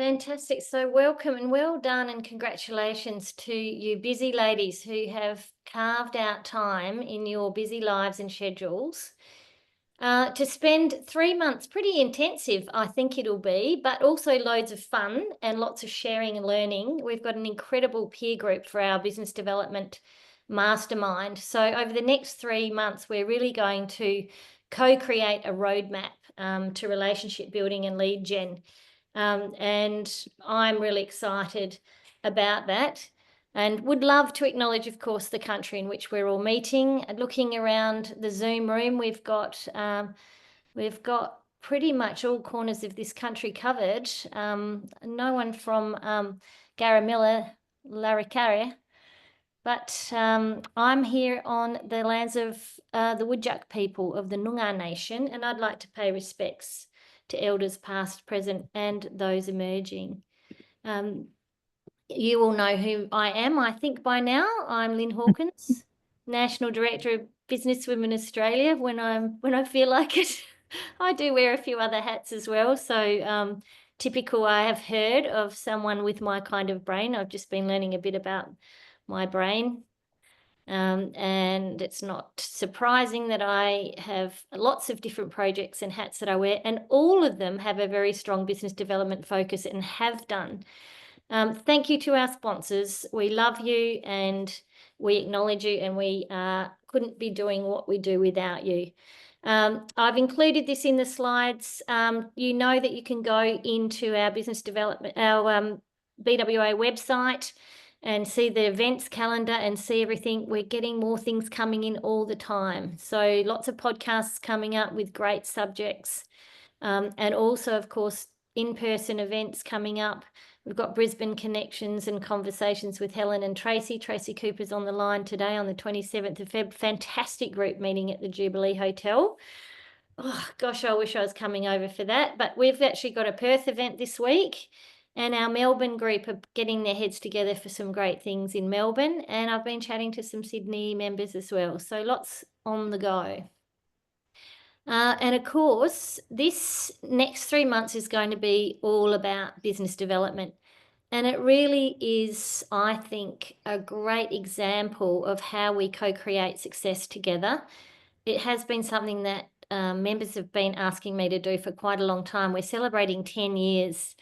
Fantastic. So welcome and well done and congratulations to you busy ladies who have carved out time in your busy lives and schedules to spend 3 months, pretty intensive, I think it'll be, but also loads of fun and lots of sharing and learning. We've got an incredible peer group for our business development mastermind. So over the next 3 months, we're really going to co-create a roadmap to relationship building and lead gen. And I'm really excited about that and would love to acknowledge, of course, the country in which we're all meeting. Looking around the Zoom room, we've got pretty much all corners of this country covered. No one from Garamilla, Larrikari, but I'm here on the lands of the Whadjuk people of the Noongar Nation, and I'd like to pay respects to elders past, present, and those emerging. You all know who I am, I think, by now. I'm Lyn Hawkins, National Director of Businesswomen Australia when I feel like it. I do wear a few other hats as well. So typical, I have heard of someone with my kind of brain. I've just been learning a bit about my brain. And it's not surprising that I have lots of different projects and hats that I wear, and all of them have a very strong business development focus and have done. Thank you to our sponsors. We love you and we acknowledge you, and we couldn't be doing what we do without you. I've included this in the slides. You know that you can go into our business development, our BWA website, and see the events calendar and see everything. We're getting more things coming in all the time. So lots of podcasts coming up with great subjects. And also, of course, in-person events coming up. We've got Brisbane Connections and Conversations with Helen and Tracy. Tracy Cooper's on the line today on the 27th of Feb. Fantastic group meeting at the Jubilee Hotel. Oh, gosh, I wish I was coming over for that. But we've actually got a Perth event this week, and our Melbourne group are getting their heads together for some great things in Melbourne. And I've been chatting to some Sydney members as well. So lots on the go. And of course, this next 3 months is going to be all about business development. And it really is, I think, a great example of how we co-create success together. It has been something that members have been asking me to do for quite a long time. We're celebrating 10 years.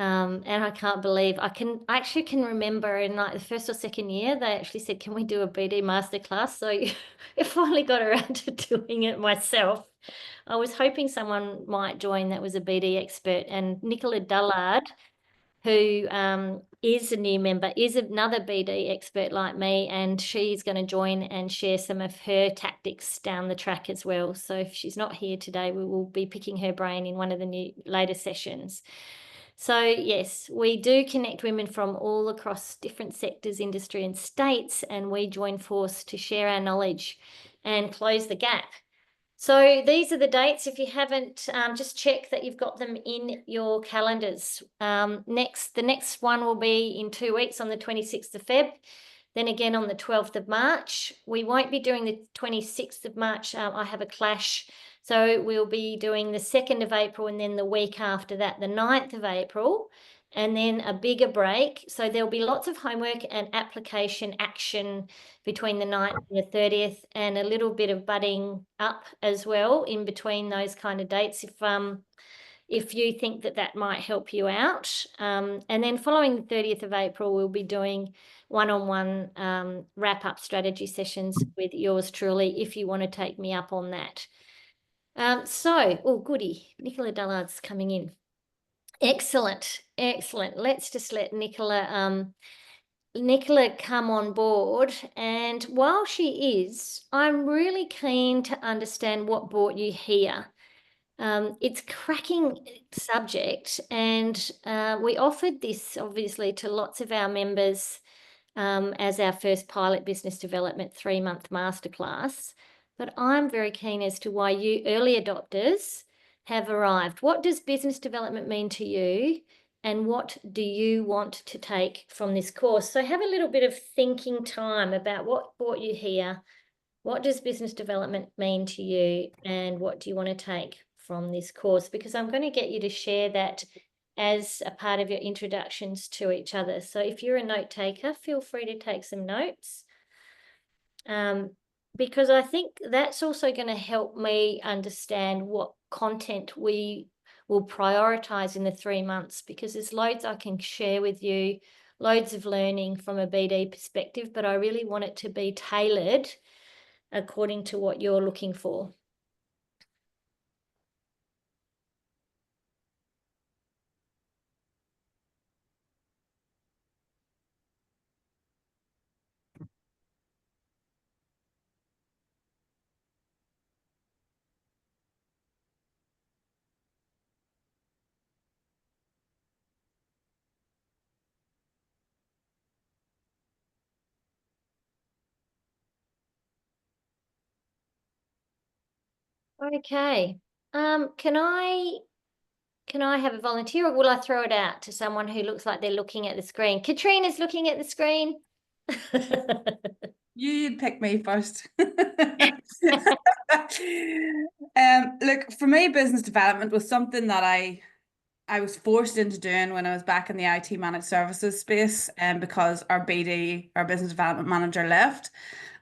And I can't believe I actually can remember in like the first or second year, they actually said, can we do a BD masterclass? So I finally got around to doing it myself. I was hoping someone might join that was a BD expert, and Nicola Dullard, who is a new member, is another BD expert like me, and she's going to join and share some of her tactics down the track as well. So if she's not here today, we will be picking her brain in one of the later sessions. So yes, we do connect women from all across different sectors, industry and states, and we join force to share our knowledge and close the gap. So these are the dates. If you haven't, just check that you've got them in your calendars. The next one will be in 2 weeks on the 26th of Feb, then again on the 12th of March. We won't be doing the 26th of March. I have a clash. So we'll be doing the 2nd of April, and then the week after that, the 9th of April, and then a bigger break. So there'll be lots of homework and application action between the 9th and the 30th, and a little bit of budding up as well in between those kind of dates if you think that might help you out. And then following the 30th of April, we'll be doing one-on-one wrap-up strategy sessions with yours truly if you want to take me up on that. Oh, goody, Nicola Dullard's coming in. Excellent. Let's just let Nicola come on board. And while she is, I'm really keen to understand what brought you here. It's a cracking subject, and we offered this obviously to lots of our members as our first pilot business development 3-month masterclass. But I'm very keen as to why you early adopters have arrived. What does business development mean to you, and what do you want to take from this course? So have a little bit of thinking time about what brought you here, what does business development mean to you, and what do you want to take from this course? Because I'm going to get you to share that as a part of your introductions to each other. So if you're a note taker, feel free to take some notes. Because I think that's also going to help me understand what content we will prioritize in the 3 months, because there's loads I can share with you, loads of learning from a BD perspective, but I really want it to be tailored according to what you're looking for. Okay. Can I have a volunteer, or will I throw it out to someone who looks like they're looking at the screen? Katrina's looking at the screen. You'd pick me first. Look, for me, business development was something that I was forced into doing when I was back in the IT managed services space, because our BD, our business development manager, left.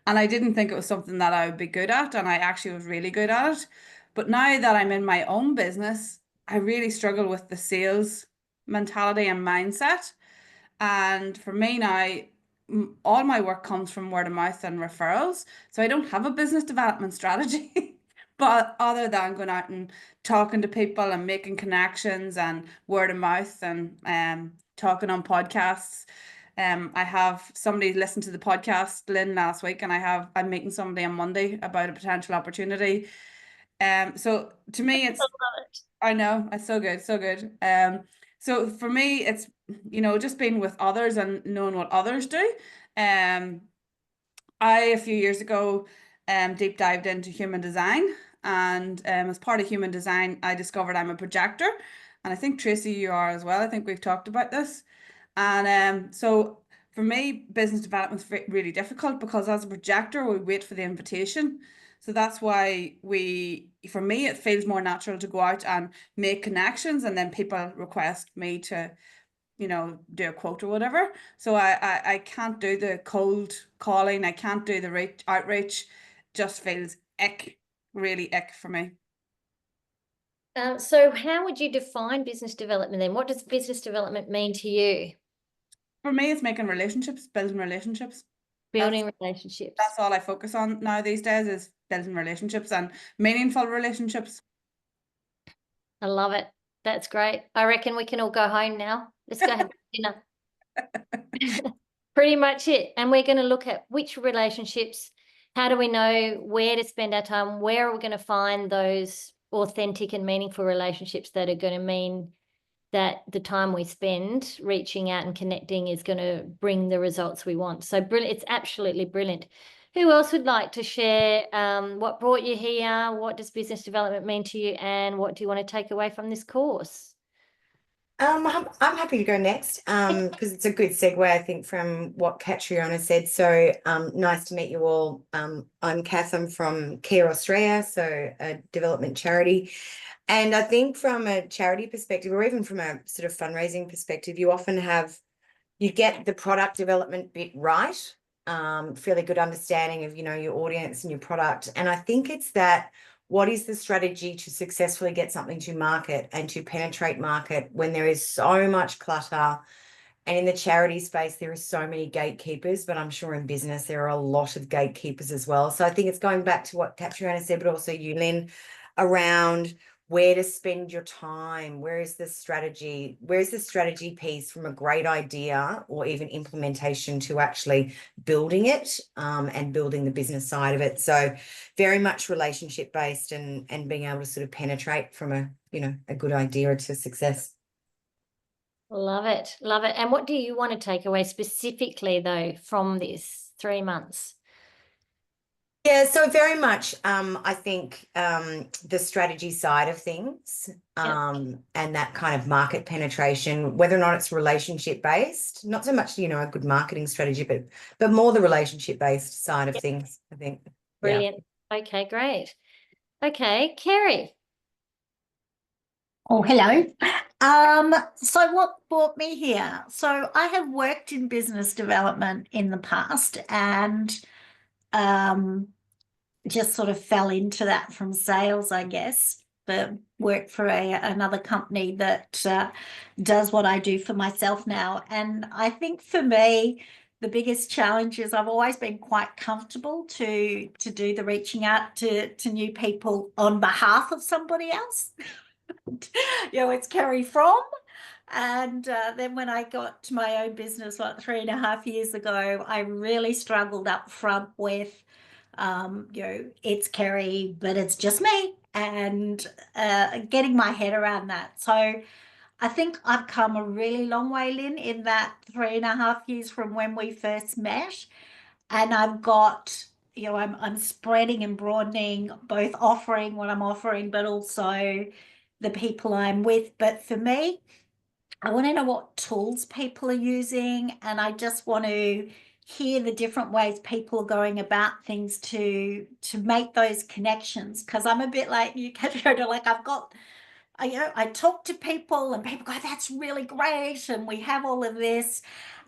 And I didn't think it was something that I would be good at, and I actually was really good at it. But now that I'm in my own business, I really struggle with the sales mentality and mindset. And for me now, all my work comes from word of mouth and referrals. So I don't have a business development strategy. But other than going out and talking to people and making connections and word of mouth and talking on podcasts. I have somebody listen to the podcast, Lyn, last week, and I'm meeting somebody on Monday about a potential opportunity. So to me, it's, I know, it's so good, so good. So for me, it's, just being with others and knowing what others do. I, a few years ago, deep dived into human design, and as part of human design, I discovered I'm a projector, and I think Tracy, you are as well. I think we've talked about this, and so for me, business development is really difficult because as a projector, we wait for the invitation. So that's why for me, it feels more natural to go out and make connections, and then people request me to do a quote or whatever. So I can't do the cold calling. I can't do the outreach. Just feels really ick for me. So how would you define business development then? What does business development mean to you? For me, it's making relationships, building relationships. Building relationships. That's all I focus on now these days, is building relationships and meaningful relationships. I love it. That's great. I reckon we can all go home now. Let's go have dinner. Pretty much it. And we're going to look at which relationships, how do we know where to spend our time, where are we going to find those authentic and meaningful relationships that are going to mean that the time we spend reaching out and connecting is going to bring the results we want. So brilliant. It's absolutely brilliant. Who else would like to share what brought you here? What does business development mean to you? And what do you want to take away from this course? I'm happy to go next because it's a good segue, I think, from what Catriona said. So nice to meet you all. I'm Kath. I'm from Care Australia, so a development charity. And I think from a charity perspective, or even from a sort of fundraising perspective, you get the product development bit right, fairly good understanding of, your audience and your product. And I think it's that, what is the strategy to successfully get something to market and to penetrate market when there is so much clutter? And in the charity space, there are so many gatekeepers, but I'm sure in business, there are a lot of gatekeepers as well. So I think it's going back to what Catriona said, but also you, Lyn, around where to spend your time. Where is the strategy? Where's the strategy piece from a great idea or even implementation to actually building it and building the business side of it? So very much relationship based and being able to sort of penetrate from a good idea to success. Love it. Love it. And what do you want to take away specifically, though, from this 3 months? Yeah, so very much, I think the strategy side of things and that kind of market penetration, whether or not it's relationship based, not so much, a good marketing strategy, but more the relationship based side of things, I think. Brilliant. Yeah. Okay, great. Okay, Kerry. Oh, hello. So what brought me here? So I have worked in business development in the past and just sort of fell into that from sales, I guess. But worked for another company that does what I do for myself now. And I think for me, the biggest challenge is I've always been quite comfortable to do the reaching out to new people on behalf of somebody else. It's carry from. And then when I got to my own business, 3.5 years ago, I really struggled up front with, it's Kerry, but it's just me, and getting my head around that. So I think I've come a really long way, Lyn, in that 3.5 years from when we first met. And I've got, I'm spreading and broadening, both offering what I'm offering, but also the people I'm with. But for me, I want to know what tools people are using, and I just want to hear the different ways people are going about things to make those connections. Because I'm a bit like you, Katrina, like I talk to people and people go, that's really great, and we have all of this,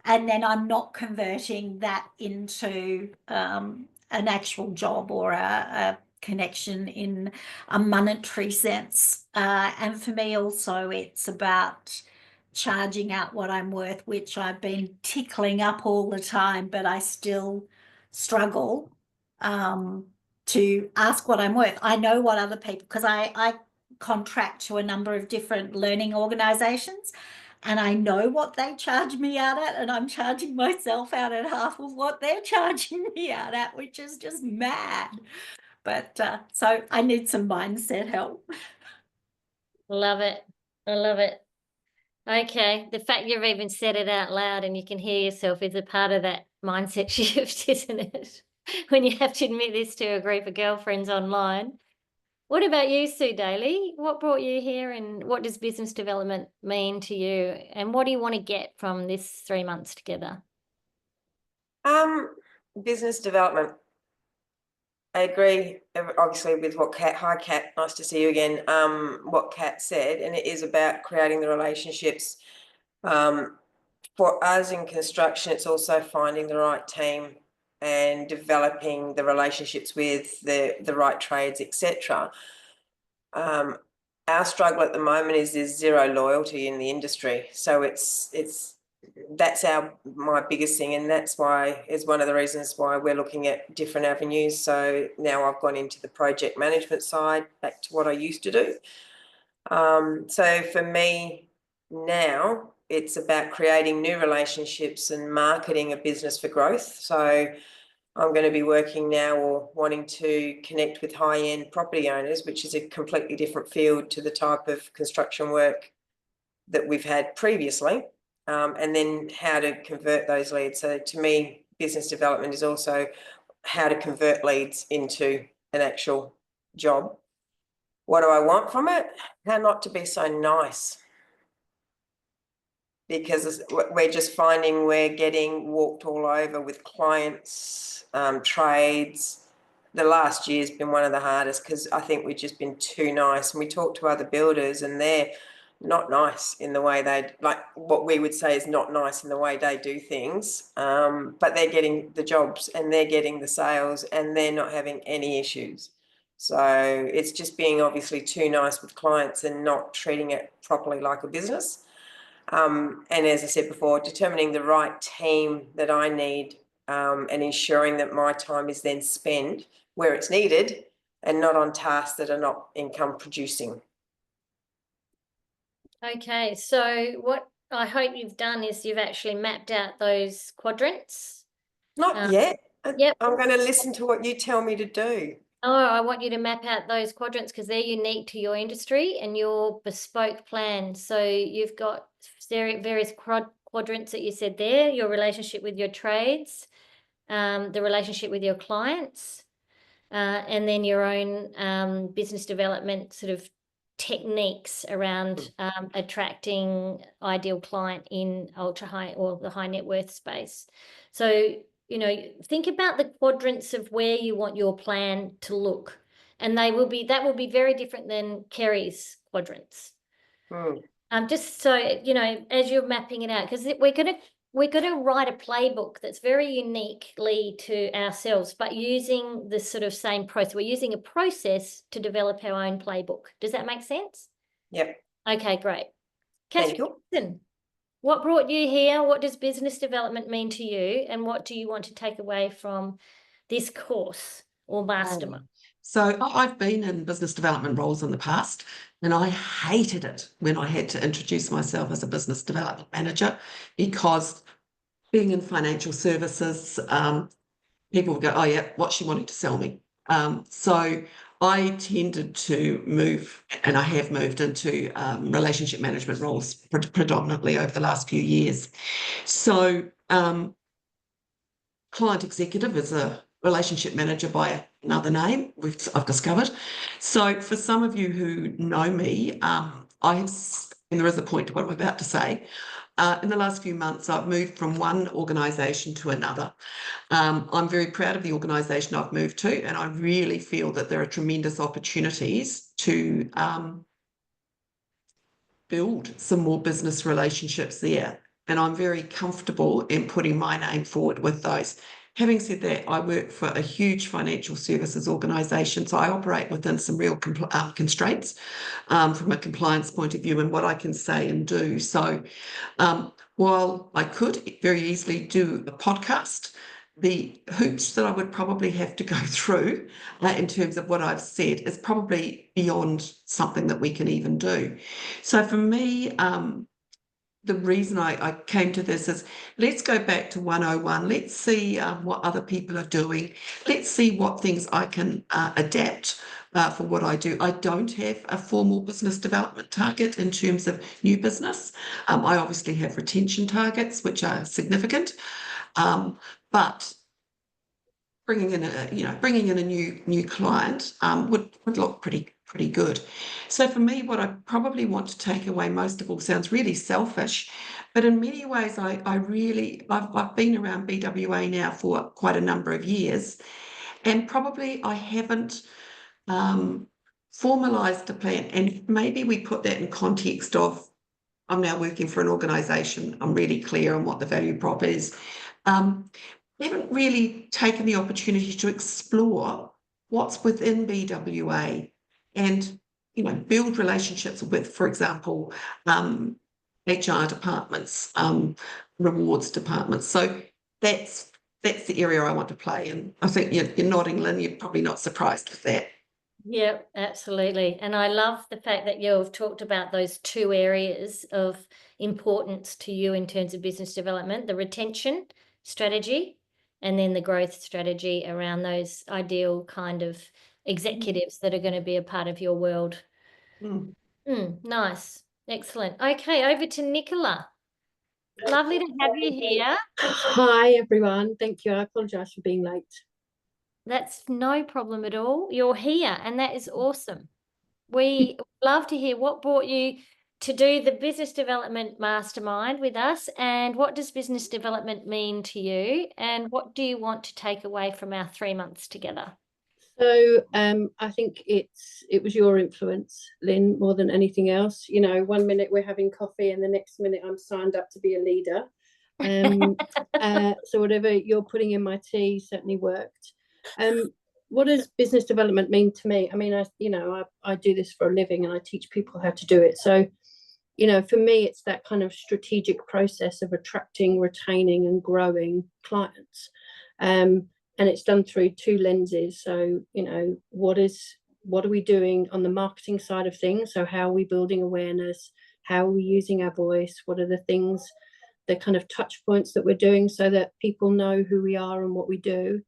and then I'm not converting that into an actual job or a connection in a monetary sense. And for me also, it's about charging out what I'm worth, which I've been tickling up all the time, but I still struggle to ask what I'm worth. I know what other people, because I contract to a number of different learning organizations, and I know what they charge me out at, and I'm charging myself out at half of what they're charging me out at, which is just mad. But so I need some mindset help. Love it. I love it. Okay. The fact you've even said it out loud and you can hear yourself is a part of that mindset shift, isn't it? When you have to admit this to a group of girlfriends online. What about you, Sue Daly? What brought you here, and what does business development mean to you? And what do you want to get from this 3 months together? Business development. I agree, obviously, with what Kat, hi Kat, nice to see you again, what Kat said, and it is about creating the relationships. For us in construction, it's also finding the right team and developing the relationships with the right trades, etc. Our struggle at the moment is there's zero loyalty in the industry, so that's my biggest thing, and that's why is one of the reasons why we're looking at different avenues. So now I've gone into the project management side, back to what I used to do. So for me now, it's about creating new relationships and marketing a business for growth. So I'm going to be working now or wanting to connect with high-end property owners, which is a completely different field to the type of construction work that we've had previously, and then how to convert those leads. So to me, business development is also how to convert leads into an actual job. What do I want from it? How not to be so nice. Because we're just finding we're getting walked all over with clients, trades. The last year's been one of the hardest because I think we've just been too nice. And we talk to other builders and they're not nice in the way they, like what we would say is not nice in the way they do things. But they're getting the jobs and they're getting the sales and they're not having any issues. So it's just being obviously too nice with clients and not treating it properly like a business. And as I said before, determining the right team that I need, and ensuring that my time is then spent where it's needed and not on tasks that are not income producing. Okay, so what I hope you've done is you've actually mapped out those quadrants. Not yet. Yep. I'm going to listen to what you tell me to do. Oh, I want you to map out those quadrants because they're unique to your industry and your bespoke plan. So you've got various quadrants that you said there, your relationship with your trades, the relationship with your clients, and then your own business development sort of techniques around attracting ideal client in ultra high or the high net worth space. So think about the quadrants of where you want your plan to look, and that will be very different than Kerry's quadrants. Just so, you know, as you're mapping it out, because we're gonna write a playbook that's very uniquely to ourselves, but using the sort of same process. We're using a process to develop our own playbook. Does that make sense? Yep. Okay, great. Thank Catherine, what brought you here? What does business development mean to you? And what do you want to take away from this course or mastermind? So I've been in business development roles in the past, and I hated it when I had to introduce myself as a business development manager, because being in financial services, people would go, oh yeah, what's she wanting to sell me? So I tended to move, and I have moved into relationship management roles predominantly over the last few years. So client executive is a relationship manager by another name, I've discovered. So for some of you who know me, I have, and there is a point to what I'm about to say, in the last few months, I've moved from one organisation to another. I'm very proud of the organisation I've moved to, and I really feel that there are tremendous opportunities to build some more business relationships there. And I'm very comfortable in putting my name forward with those. Having said that, I work for a huge financial services organisation, so I operate within some real constraints from a compliance point of view and what I can say and do. So while I could very easily do a podcast, the hoops that I would probably have to go through in terms of what I've said is probably beyond something that we can even do. So for me, the reason I came to this is, let's go back to 101. Let's see what other people are doing. Let's see what things I can adapt for what I do. I don't have a formal business development target in terms of new business. I obviously have retention targets, which are significant. But bringing in a new client would look pretty good. So for me, what I probably want to take away most of all sounds really selfish, but in many ways, I've been around BWA now for quite a number of years, and probably I haven't formalized a plan. And maybe we put that in context of, I'm now working for an organisation. I'm really clear on what the value prop is. We haven't really taken the opportunity to explore what's within BWA and, you know, build relationships with, for example, HR departments, rewards departments. So that's the area I want to play in. I think you're nodding, Lyn. You're probably not surprised with that. Yeah, absolutely. And I love the fact that you've talked about those two areas of importance to you in terms of business development, the retention strategy and then the growth strategy around those ideal kind of executives that are going to be a part of your world. Nice. Excellent. Okay, over to Nicola. Lovely to have you here. Hi, everyone. Thank you. I apologise for being late. That's no problem at all. You're here, and that is awesome. We love to hear what brought you to do the business development mastermind with us, and what does business development mean to you, and what do you want to take away from our 3 months together? So I think it was your influence, Lyn, more than anything else. You know, 1 minute we're having coffee and the next minute I'm signed up to be a leader. So whatever you're putting in my tea certainly worked. What does business development mean to me? I mean, I do this for a living and I teach people how to do it. So, you know, for me, it's that kind of strategic process of attracting, retaining and growing clients. And it's done through two lenses. So, you know, what are we doing on the marketing side of things? So how are we building awareness? How are we using our voice? What are the things, the kind of touch points that we're doing so that people know who we are and what we do?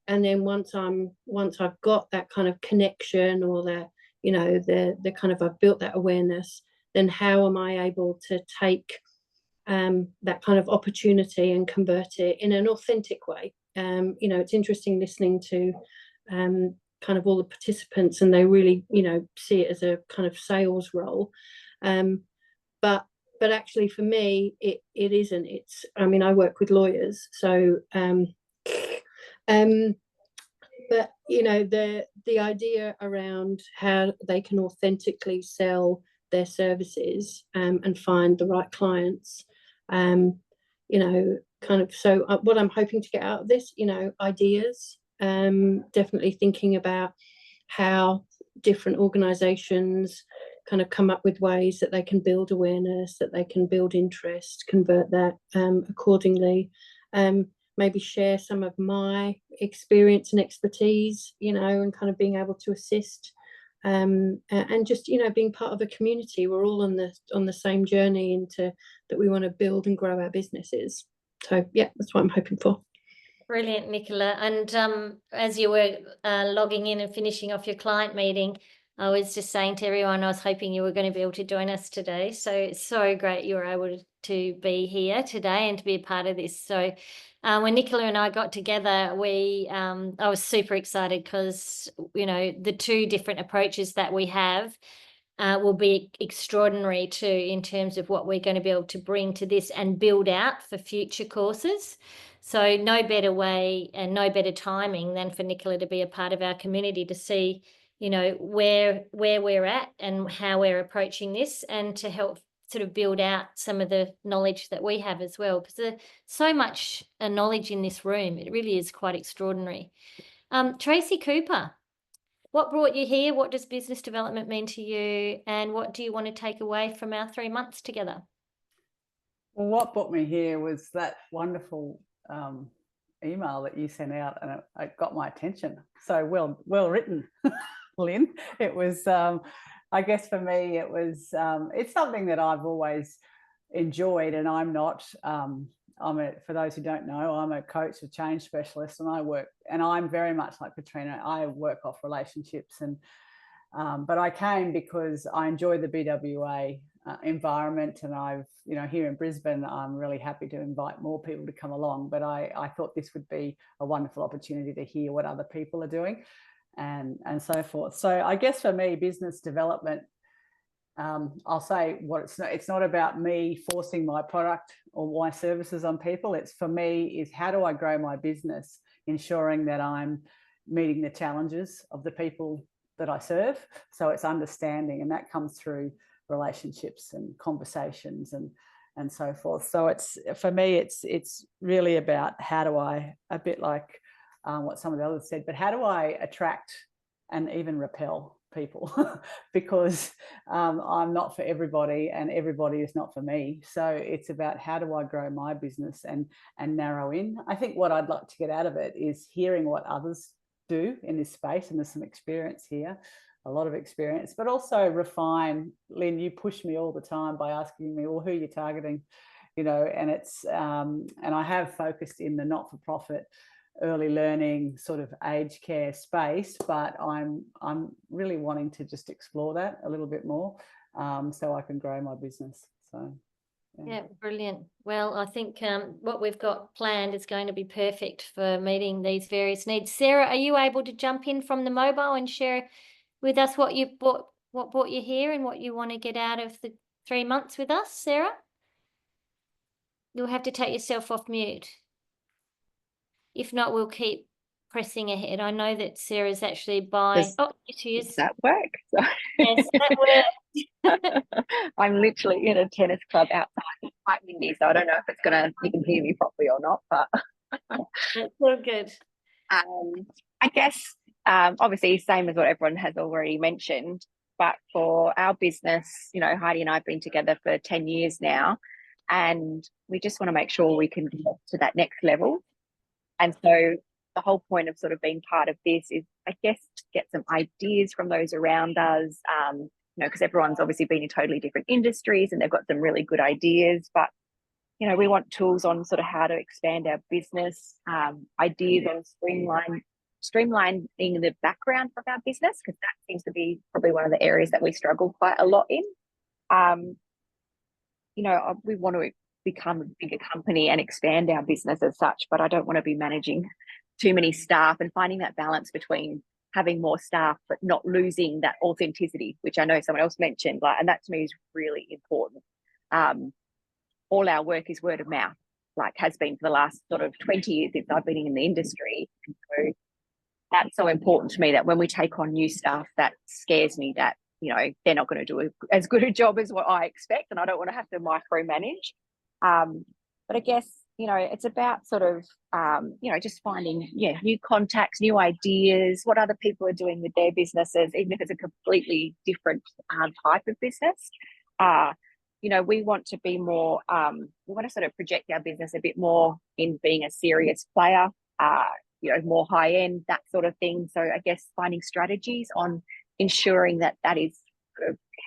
And then once I've got that kind of connection, or that, you know, the kind of, I've built that awareness, then how am I able to take that kind of opportunity and convert it in an authentic way? You know, it's interesting listening to kind of all the participants, and they really, you know, see it as a kind of sales role. But actually for me, it isn't. It's, I mean, I work with lawyers, so but you know, the idea around how they can authentically sell their services and find the right clients. You know, kind of, so what I'm hoping to get out of this, you know, ideas, definitely thinking about how different organizations kind of come up with ways that they can build awareness, that they can build interest, convert that accordingly. Maybe share some of my experience and expertise, you know, and kind of being able to assist, and just, you know, being part of a community. We're all on the same journey into that we want to build and grow our businesses. So yeah, that's what I'm hoping for. Brilliant, Nicola. And as you were logging in and finishing off your client meeting, I was just saying to everyone I was hoping you were going to be able to join us today. So it's so great you were able to be here today and to be a part of this. So when Nicola and I got together, I was super excited because, you know, the two different approaches that we have will be extraordinary too in terms of what we're going to be able to bring to this and build out for future courses. So no better way and no better timing than for Nicola to be a part of our community to see, you know, where we're at and how we're approaching this, and to help sort of build out some of the knowledge that we have as well, because there's so much knowledge in this room. It really is quite extraordinary. Tracy Cooper, what brought you here? What does business development mean to you? And what do you want to take away from our 3 months together? Well, what brought me here was that wonderful email that you sent out, and it got my attention. So well written, Lyn. It was, I guess for me, it was, it's something that I've always enjoyed, and I'm not, for those who don't know, I'm a coach, a change specialist, and I'm very much like Katrina. I work off relationships, and but I came because I enjoy the BWA environment, and I've, you know, here in Brisbane, I'm really happy to invite more people to come along. But I thought this would be a wonderful opportunity to hear what other people are doing, and so forth. So I guess for me, business development, I'll say what it's not about me forcing my product or my services on people. It's, for me, is how do I grow my business, ensuring that I'm meeting the challenges of the people that I serve. So it's understanding, and that comes through relationships and conversations and so forth. So it's, for me, it's really about how do I, a bit like what some of the others said, but how do I attract and even repel people? Because I'm not for everybody, and everybody is not for me. So it's about how do I grow my business and narrow in. I think what I'd like to get out of it is hearing what others do in this space, and there's some experience here, a lot of experience, but also refine. Lyn, you push me all the time by asking me, well, who are you targeting? You know, and it's and I have focused in the not-for-profit early learning sort of aged care space, but I'm really wanting to just explore that a little bit more, so I can grow my business. So yeah, brilliant. Well, I think what we've got planned is going to be perfect for meeting these various needs. Sarah, are you able to jump in from the mobile and share with us what brought you here and what you want to get out of the 3 months with us, Sarah? You'll have to take yourself off mute. If not, we'll keep pressing ahead. I know that Sarah's actually Does she is. that work? So Yes, that works. I'm literally in a tennis club outside. It's quite windy, so I don't know if you can hear me properly or not, but That's all good. I guess obviously same as what everyone has already mentioned, but for our business, you know, Heidi and I have been together for 10 years now, and we just want to make sure we can get to that next level. And so the whole point of sort of being part of this is, I guess, to get some ideas from those around us, you know, because everyone's obviously been in totally different industries and they've got some really good ideas, but, you know, we want tools on sort of how to expand our business, ideas on streamlining the background of our business, because that seems to be probably one of the areas that we struggle quite a lot in. You know, we want to become a bigger company and expand our business as such, but I don't want to be managing too many staff, and finding that balance between having more staff but not losing that authenticity, which I know someone else mentioned, and that to me is really important. All our work is word of mouth, has been for the last sort of 20 years since I've been in the industry. And so that's so important to me, that when we take on new staff, that scares me, that they're not going to do as good a job as what I expect, and I don't want to have to micromanage. But I guess, it's about sort of, just finding, new contacts, new ideas, what other people are doing with their businesses, even if it's a completely different type of business. We want to be more, we want to sort of project our business a bit more in being a serious player, more high end, that sort of thing. So I guess finding strategies on ensuring that is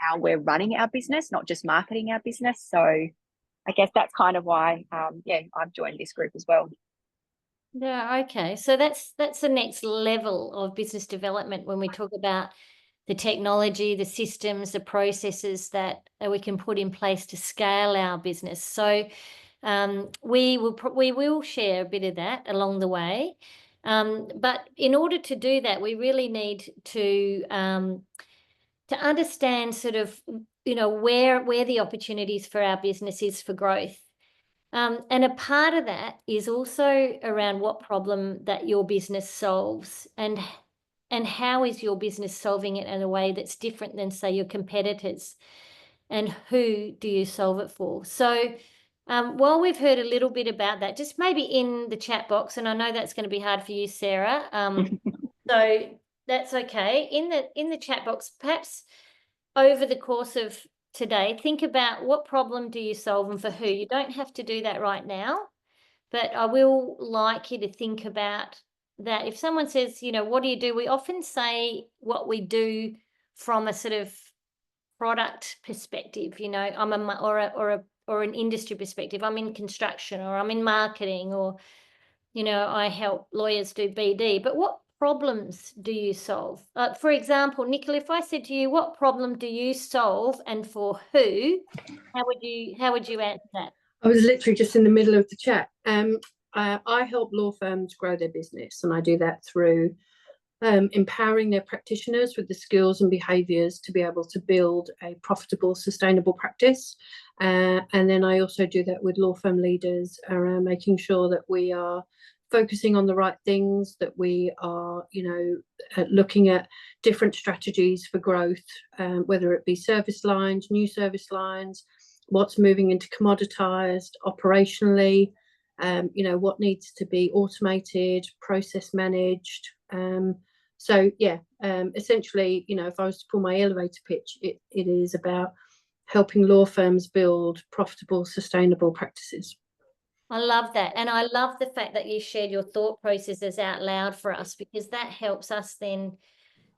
how we're running our business, not just marketing our business. So I guess that's kind of why, I've joined this group as well. Yeah, okay. So that's the next level of business development when we talk about the technology, the systems, the processes that we can put in place to scale our business. So we will share a bit of that along the way. But in order to do that, we really need to understand sort of, where the opportunities for our business is for growth. And a part of that is also around what problem that your business solves, and how is your business solving it in a way that's different than, say, your competitors, and who do you solve it for? So while we've heard a little bit about that, just maybe in the chat box, and I know that's going to be hard for you, Sarah, so that's okay. In the chat box, perhaps over the course of today, think about what problem do you solve and for who. You don't have to do that right now, but I will like you to think about that. If someone says, what do you do? We often say what we do from a sort of product perspective. I'm or an industry perspective. I'm in construction, or I'm in marketing, or I help lawyers do BD. But what problems do you solve? For example, Nicola, if I said to you, what problem do you solve and for who? How would you answer that? I was literally just in the middle of the chat. I help law firms grow their business, and I do that through empowering their practitioners with the skills and behaviours to be able to build a profitable, sustainable practice. And then I also do that with law firm leaders around making sure that we are focusing on the right things, that we are, looking at different strategies for growth, whether it be service lines, new service lines, what's moving into commoditized operationally, what needs to be automated, process managed. Essentially, if I was to pull my elevator pitch, it is about helping law firms build profitable, sustainable practices. I love that. And I love the fact that you shared your thought processes out loud for us, because that helps us then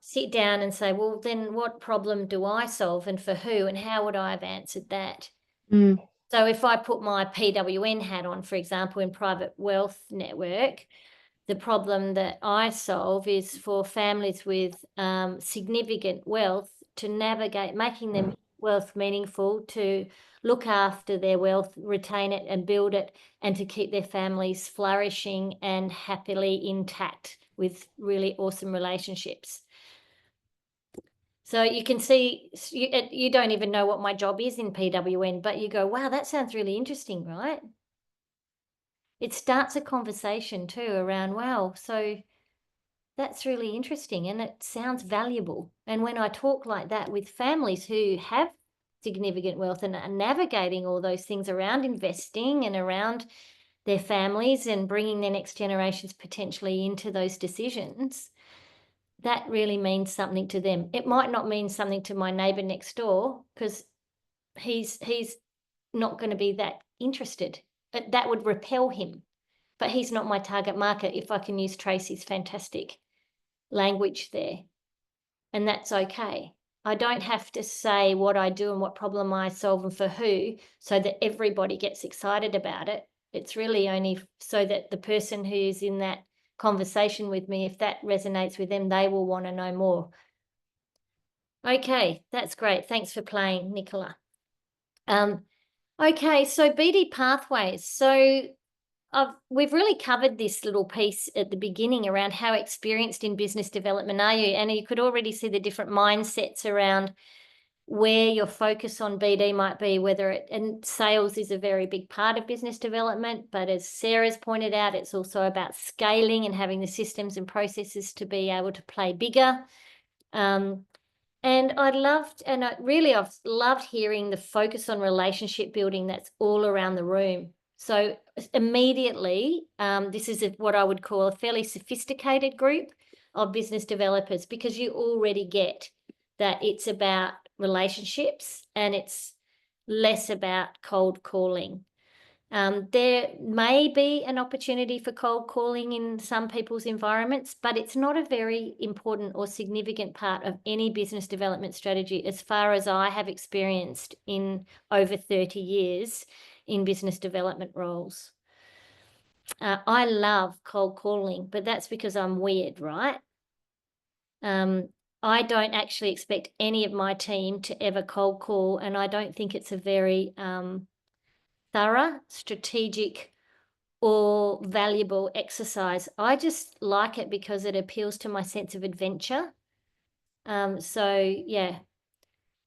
sit down and say, well, then what problem do I solve and for who, and how would I have answered that? So if I put my PWN hat on, for example, in private wealth network, the problem that I solve is for families with significant wealth to navigate, making them wealth meaningful, to look after their wealth, retain it and build it, and to keep their families flourishing and happily intact with really awesome relationships. So you can see, you don't even know what my job is in PWN, but you go, wow, that sounds really interesting, right? It starts a conversation too around, wow, so that's really interesting and it sounds valuable. And when I talk like that with families who have significant wealth and are navigating all those things around investing and around their families and bringing their next generations potentially into those decisions, that really means something to them. It might not mean something to my neighbour next door, because he's not going to be that interested. That would repel him. But he's not my target market, if I can use Tracy's fantastic language there. And that's okay. I don't have to say what I do and what problem I solve and for who, so that everybody gets excited about it. It's really only so that the person who's in that conversation with me, if that resonates with them, they will want to know more. Okay, that's great. Thanks for playing, Nicola. Okay, so BD pathways. So we've really covered this little piece at the beginning around how experienced in business development are you, and you could already see the different mindsets around where your focus on BD might be, and sales is a very big part of business development, but as Sarah's pointed out, it's also about scaling and having the systems and processes to be able to play bigger. And I've loved hearing the focus on relationship building that's all around the room. So immediately, this is what I would call a fairly sophisticated group of business developers, because you already get that it's about relationships and it's less about cold calling. There may be an opportunity for cold calling in some people's environments, but it's not a very important or significant part of any business development strategy, as far as I have experienced in over 30 years in business development roles. I love cold calling, but that's because I'm weird, right? I don't actually expect any of my team to ever cold call, and I don't think it's a very thorough, strategic, or valuable exercise. I just like it because it appeals to my sense of adventure. So yeah.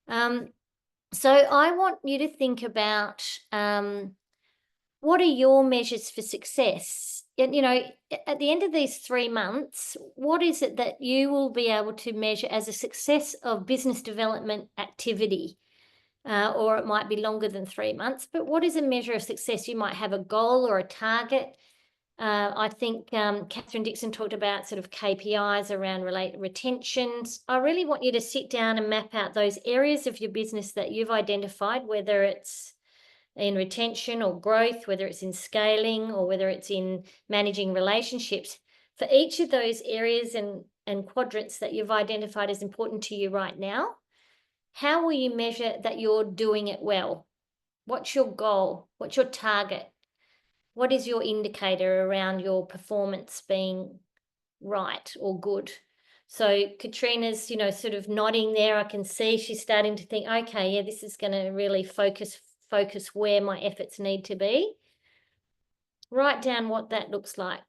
So I want you to think about what are your measures for success? And, you know, at the end of these 3 months, what is it that you will be able to measure as a success of business development activity? Or it might be longer than 3 months, but what is a measure of success? You might have a goal or a target. I think Catherine Dixon talked about sort of KPIs around retentions. I really want you to sit down and map out those areas of your business that you've identified, whether it's in retention or growth, whether it's in scaling or whether it's in managing relationships. For each of those areas and quadrants that you've identified as important to you right now, how will you measure that you're doing it well? What's your goal? What's your target? What is your indicator around your performance being right or good? So Katrina's, you know, sort of nodding there. I can see she's starting to think, okay, yeah, this is going to really focus where my efforts need to be. Write down what that looks like.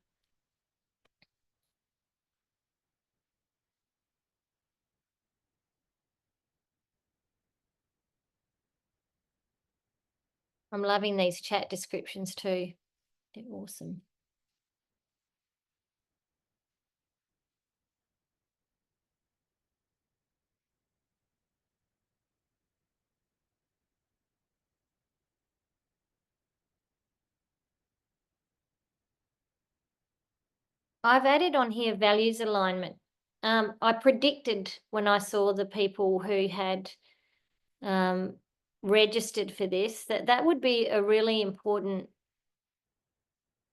I'm loving these chat descriptions too. They're awesome. I've added on here values alignment. I predicted when I saw the people who had registered for this that would be a really important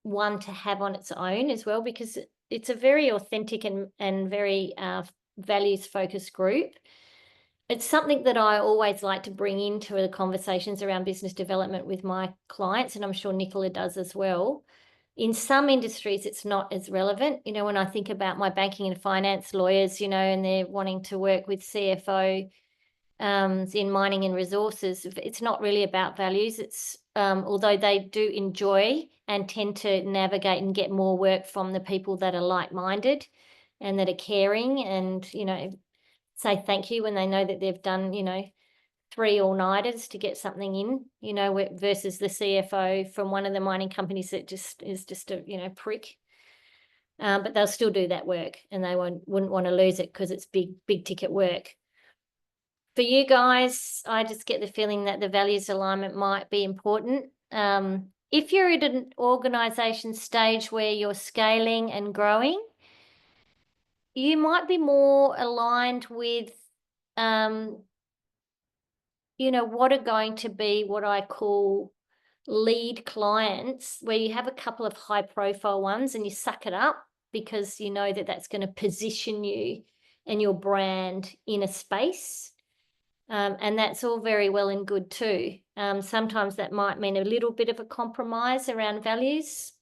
one to have on its own as well, because it's a very authentic and very values focused group. It's something that I always like to bring into the conversations around business development with my clients, and I'm sure Nicola does as well. In some industries, it's not as relevant. You know, when I think about my banking and finance lawyers, you know, and they're wanting to work with CFO in mining and resources, it's not really about values. It's although they do enjoy and tend to navigate and get more work from the people that are like-minded and that are caring and, you know, say thank you when they know that they've done, you know, 3 all-nighters to get something in, you know, versus the CFO from one of the mining companies that is just a, you know, prick. But they'll still do that work and they wouldn't want to lose it because it's big ticket work. For you guys, I just get the feeling that the values alignment might be important. If you're at an organisation stage where you're scaling and growing, you might be more aligned with, you know, what are going to be what I call lead clients, where you have a couple of high profile ones and you suck it up because you know that that's going to position you and your brand in a space. And that's all very well and good too. Sometimes that might mean a little bit of a compromise around values.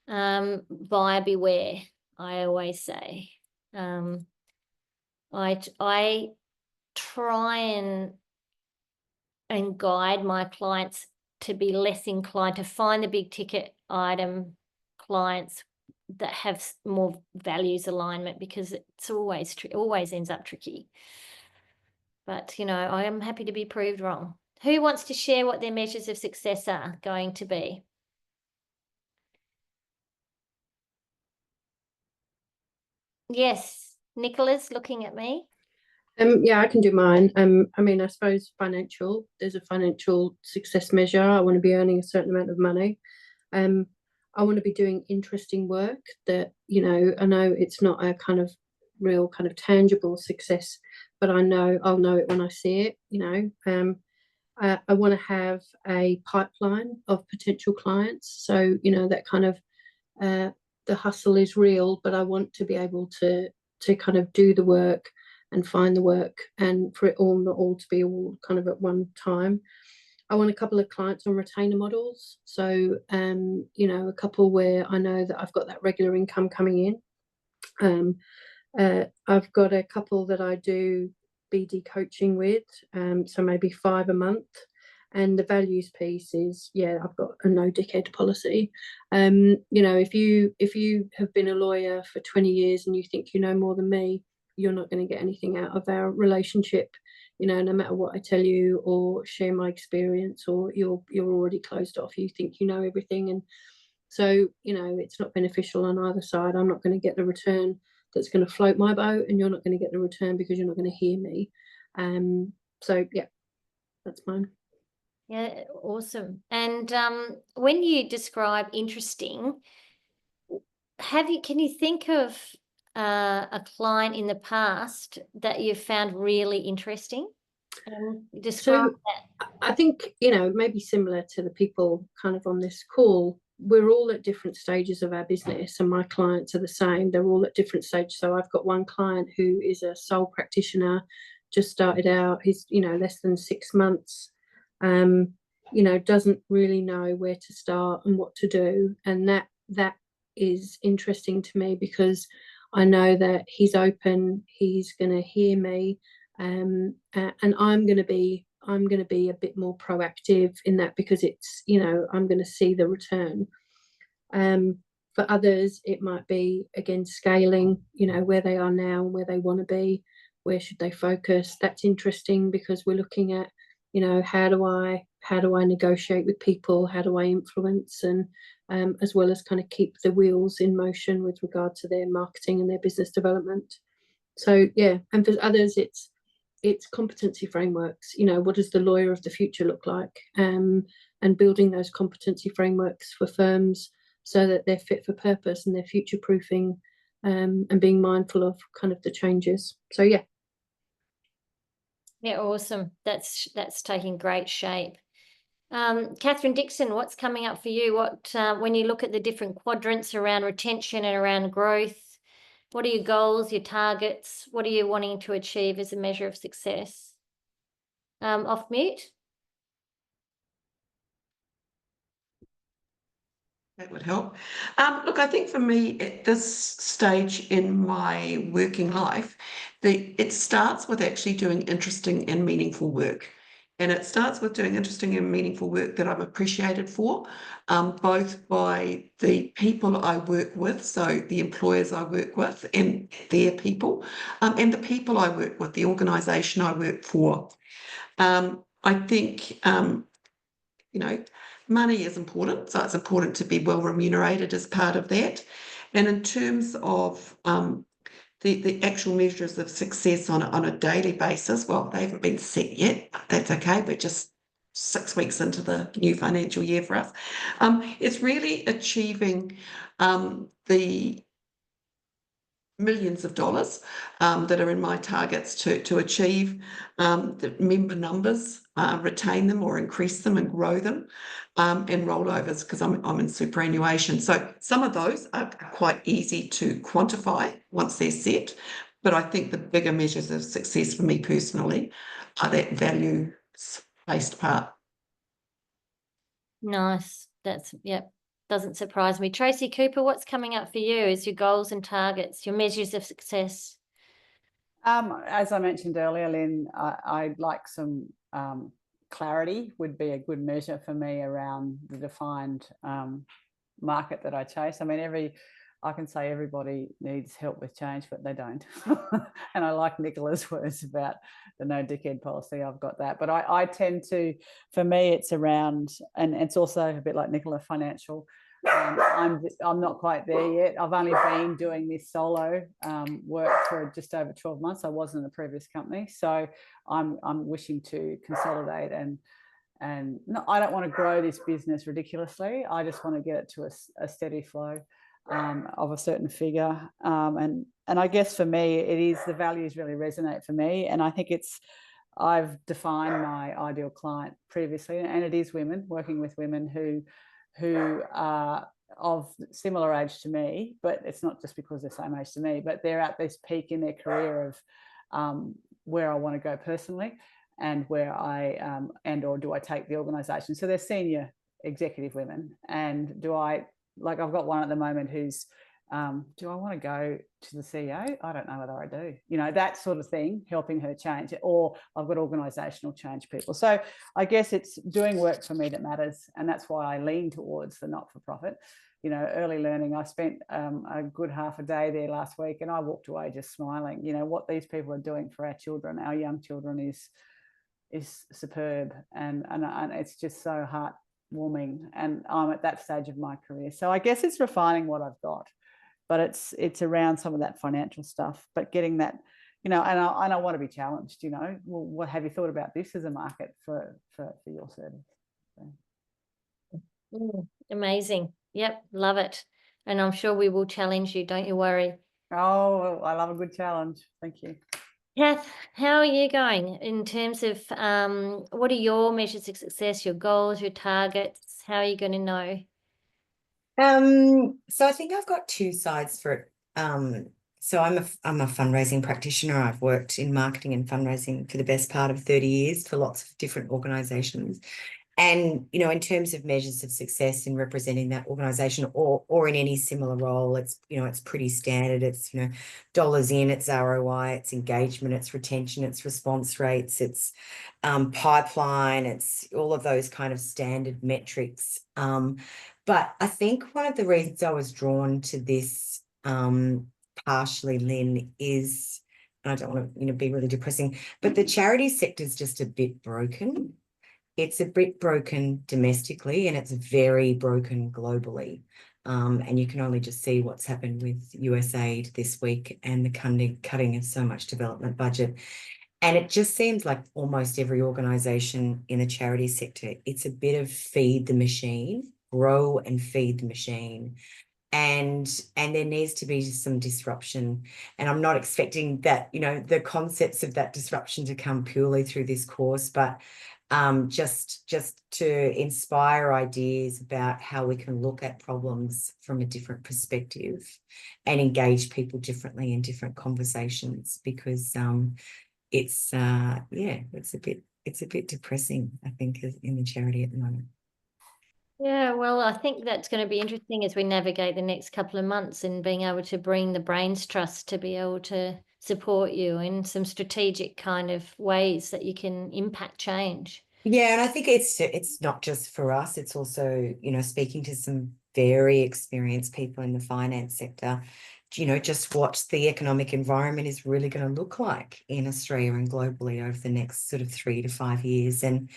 Buyer beware, I always say. I try and guide my clients to be less inclined to find the big ticket item clients that have more values alignment, because it's always ends up tricky. But, you know, I am happy to be proved wrong. Who wants to share what their measures of success are going to be? Yes, Nicola's looking at me. Yeah, I can do mine. I mean, I suppose financial, there's a financial success measure. I want to be earning a certain amount of money. I want to be doing interesting work that, you know, I know it's not a kind of real kind of tangible success, but I know I'll know it when I see it, you know. I want to have a pipeline of potential clients. So, you know, that kind of the hustle is real, but I want to be able to kind of do the work and find the work, and for it all not all to be all kind of at one time. I want a couple of clients on retainer models. So you know, a couple where I know that I've got that regular income coming in. I've got a couple that I do BD coaching with, so maybe 5 a month. And the values piece is, yeah, I've got a no dickhead policy. You know, if you have been a lawyer for 20 years and you think you know more than me, you're not going to get anything out of our relationship. You know, no matter what I tell you or share my experience, or you're already closed off. You think you know everything, and so, you know, it's not beneficial on either side. I'm not going to get the return that's going to float my boat, and you're not going to get the return because you're not going to hear me. So yeah, that's mine. Yeah, awesome. And when you describe interesting, can you think of a client in the past that you've found really interesting? Describe that. I think, you know, maybe similar to the people kind of on this call, we're all at different stages of our business, and my clients are the same. They're all at different stages. So I've got one client who is a sole practitioner, just started out. He's, you know, less than 6 months. You know, doesn't really know where to start and what to do, and that is interesting to me because I know that he's open. He's going to hear me. And I'm going to be a bit more proactive in that, because it's, you know, I'm going to see the return. For others, it might be again scaling, you know, where they are now and where they want to be, where should they focus. That's interesting because we're looking at, you know, how do I negotiate with people, how do I influence, and as well as kind of keep the wheels in motion with regard to their marketing and their business development. So yeah, and for others, it's competency frameworks. You know, what does the lawyer of the future look like? And building those competency frameworks for firms so that they're fit for purpose and they're future proofing, and being mindful of kind of the changes. So yeah. Yeah, awesome. That's taking great shape. Catherine Dixon, what's coming up for you? What when you look at the different quadrants around retention and around growth, what are your goals, your targets? What are you wanting to achieve as a measure of success? Off mute. That would help. Look, I think for me at this stage in my working life, it starts with actually doing interesting and meaningful work. And it starts with doing interesting and meaningful work that I'm appreciated for, both by the people I work with, so the employers I work with and their people, and the people I work with, the organisation I work for. I think, you know, money is important, so it's important to be well remunerated as part of that. And in terms of the actual measures of success on a daily basis, well, they haven't been set yet. That's okay. We're just 6 weeks into the new financial year for us. It's really achieving the millions of dollars that are in my targets to achieve, the member numbers, retain them or increase them and grow them, and rollovers, because I'm in superannuation. So some of those are quite easy to quantify once they're set, but I think the bigger measures of success for me personally are that value-based part. Nice. That's, yep. Doesn't surprise me. Tracy Cooper, what's coming up for you as your goals and targets, your measures of success? As I mentioned earlier, Lyn, I'd like some clarity would be a good measure for me around the defined market that I chase. I mean, I can say everybody needs help with change, but they don't. And I like Nicola's words about the no dickhead policy. I've got that. But I tend to, for me, it's around, and it's also a bit like Nicola, financial. I'm not quite there yet. I've only been doing this solo work for just over 12 months. I wasn't in the previous company, so I'm wishing to consolidate and no, I don't want to grow this business ridiculously. I just want to get it to a steady flow of a certain figure. And I guess for me, it is the values really resonate for me, and I think I've defined my ideal client previously, and it is women, working with women who are of similar age to me, but it's not just because they're same age to me, but they're at this peak in their career of where I want to go personally, and where I or do I take the organisation. So they're senior executive women, and I've got one at the moment who's do I want to go to the CEO? I don't know whether I do. That sort of thing, helping her change, or I've got organisational change people. So I guess it's doing work for me that matters, and that's why I lean towards the not-for-profit. Early learning, I spent a good half a day there last week, and I walked away just smiling. What these people are doing for our children, our young children, is superb, and it's just so heartwarming. And I'm at that stage of my career, so I guess it's refining what I've got, but it's around some of that financial stuff, but getting that, and I want to be challenged. Well, what have you thought about this as a market for your service? So. Amazing. Yep, love it. And I'm sure we will challenge you, don't you worry. Oh, I love a good challenge. Thank you. Kath, how are you going in terms of what are your measures of success, your goals, your targets? How are you going to know? So I think I've got two sides for it. So I'm a fundraising practitioner. I've worked in marketing and fundraising for the best part of 30 years for lots of different organizations. And, in terms of measures of success in representing that organisation or in any similar role, it's pretty standard. It's, dollars in, it's ROI, it's engagement, it's retention, it's response rates, it's pipeline, it's all of those kind of standard metrics. But I think one of the reasons I was drawn to this partially, Lyn, is, and I don't want to, be really depressing, but the charity sector is just a bit broken. It's a bit broken domestically, and it's very broken globally. And you can only just see what's happened with USAID this week and the cutting of so much development budget. And it just seems like almost every organisation in the charity sector, it's a bit of feed the machine, grow and feed the machine. And there needs to be some disruption. And I'm not expecting that, the concepts of that disruption to come purely through this course, but just to inspire ideas about how we can look at problems from a different perspective and engage people differently in different conversations, because it's a bit depressing, I think, in the charity at the moment. Yeah, well, I think that's going to be interesting as we navigate the next couple of months, and being able to bring the Brains Trust to be able to support you in some strategic kind of ways that you can impact change. Yeah, and I think it's not just for us, it's also, speaking to some very experienced people in the finance sector, just what the economic environment is really going to look like in Australia and globally over the next sort of 3 to 5 years. And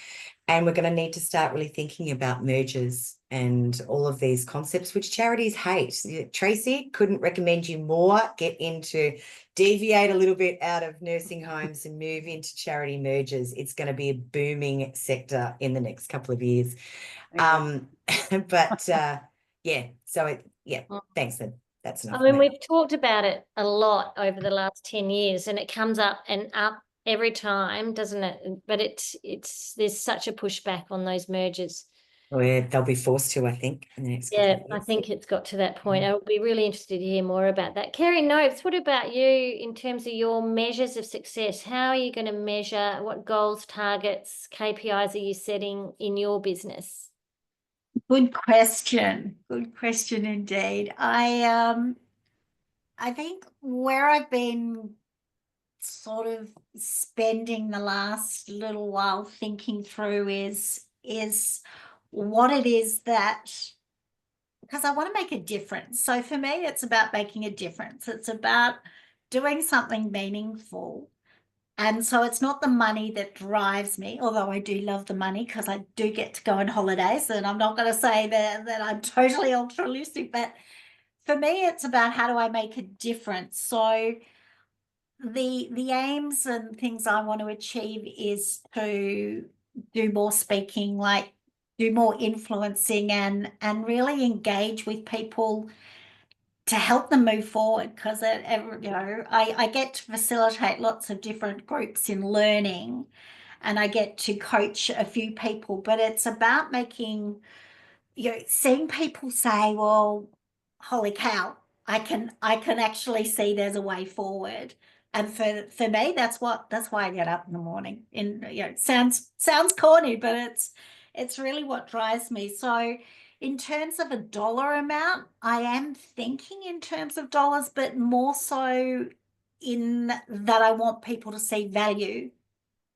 we're going to need to start really thinking about mergers and all of these concepts, which charities hate. Tracy, couldn't recommend you more. Deviate a little bit out of nursing homes and move into charity mergers. It's going to be a booming sector in the next couple of years. But yeah, so thanks. That's enough. I mean, we've talked about it a lot over the last 10 years, and it comes up and up every time, doesn't it? But there's such a pushback on those mergers. Where they'll be forced to, I think, in the next couple of years. I think it's got to that point. I'll be really interested to hear more about that. Kerry Nopes, what about you in terms of your measures of success? How are you going to measure? What goals, targets, KPIs are you setting in your business? Good question. Good question indeed. I think where I've been sort of spending the last little while thinking through is what it is that, because I want to make a difference. So for me, it's about making a difference. It's about doing something meaningful And so it's not the money that drives me, although I do love the money because I do get to go on holidays, and I'm not going to say that I'm totally altruistic, but for me, it's about how do I make a difference. So the aims and things I want to achieve is to do more speaking, like do more influencing, and really engage with people to help them move forward, because I get to facilitate lots of different groups in learning, and I get to coach a few people, but it's about making, seeing people say, well, holy cow, I can actually see there's a way forward. And for me, that's why I get up in the morning. And it sounds corny, but it's really what drives me. So in terms of a dollar amount, I am thinking in terms of dollars, but more so in that I want people to see value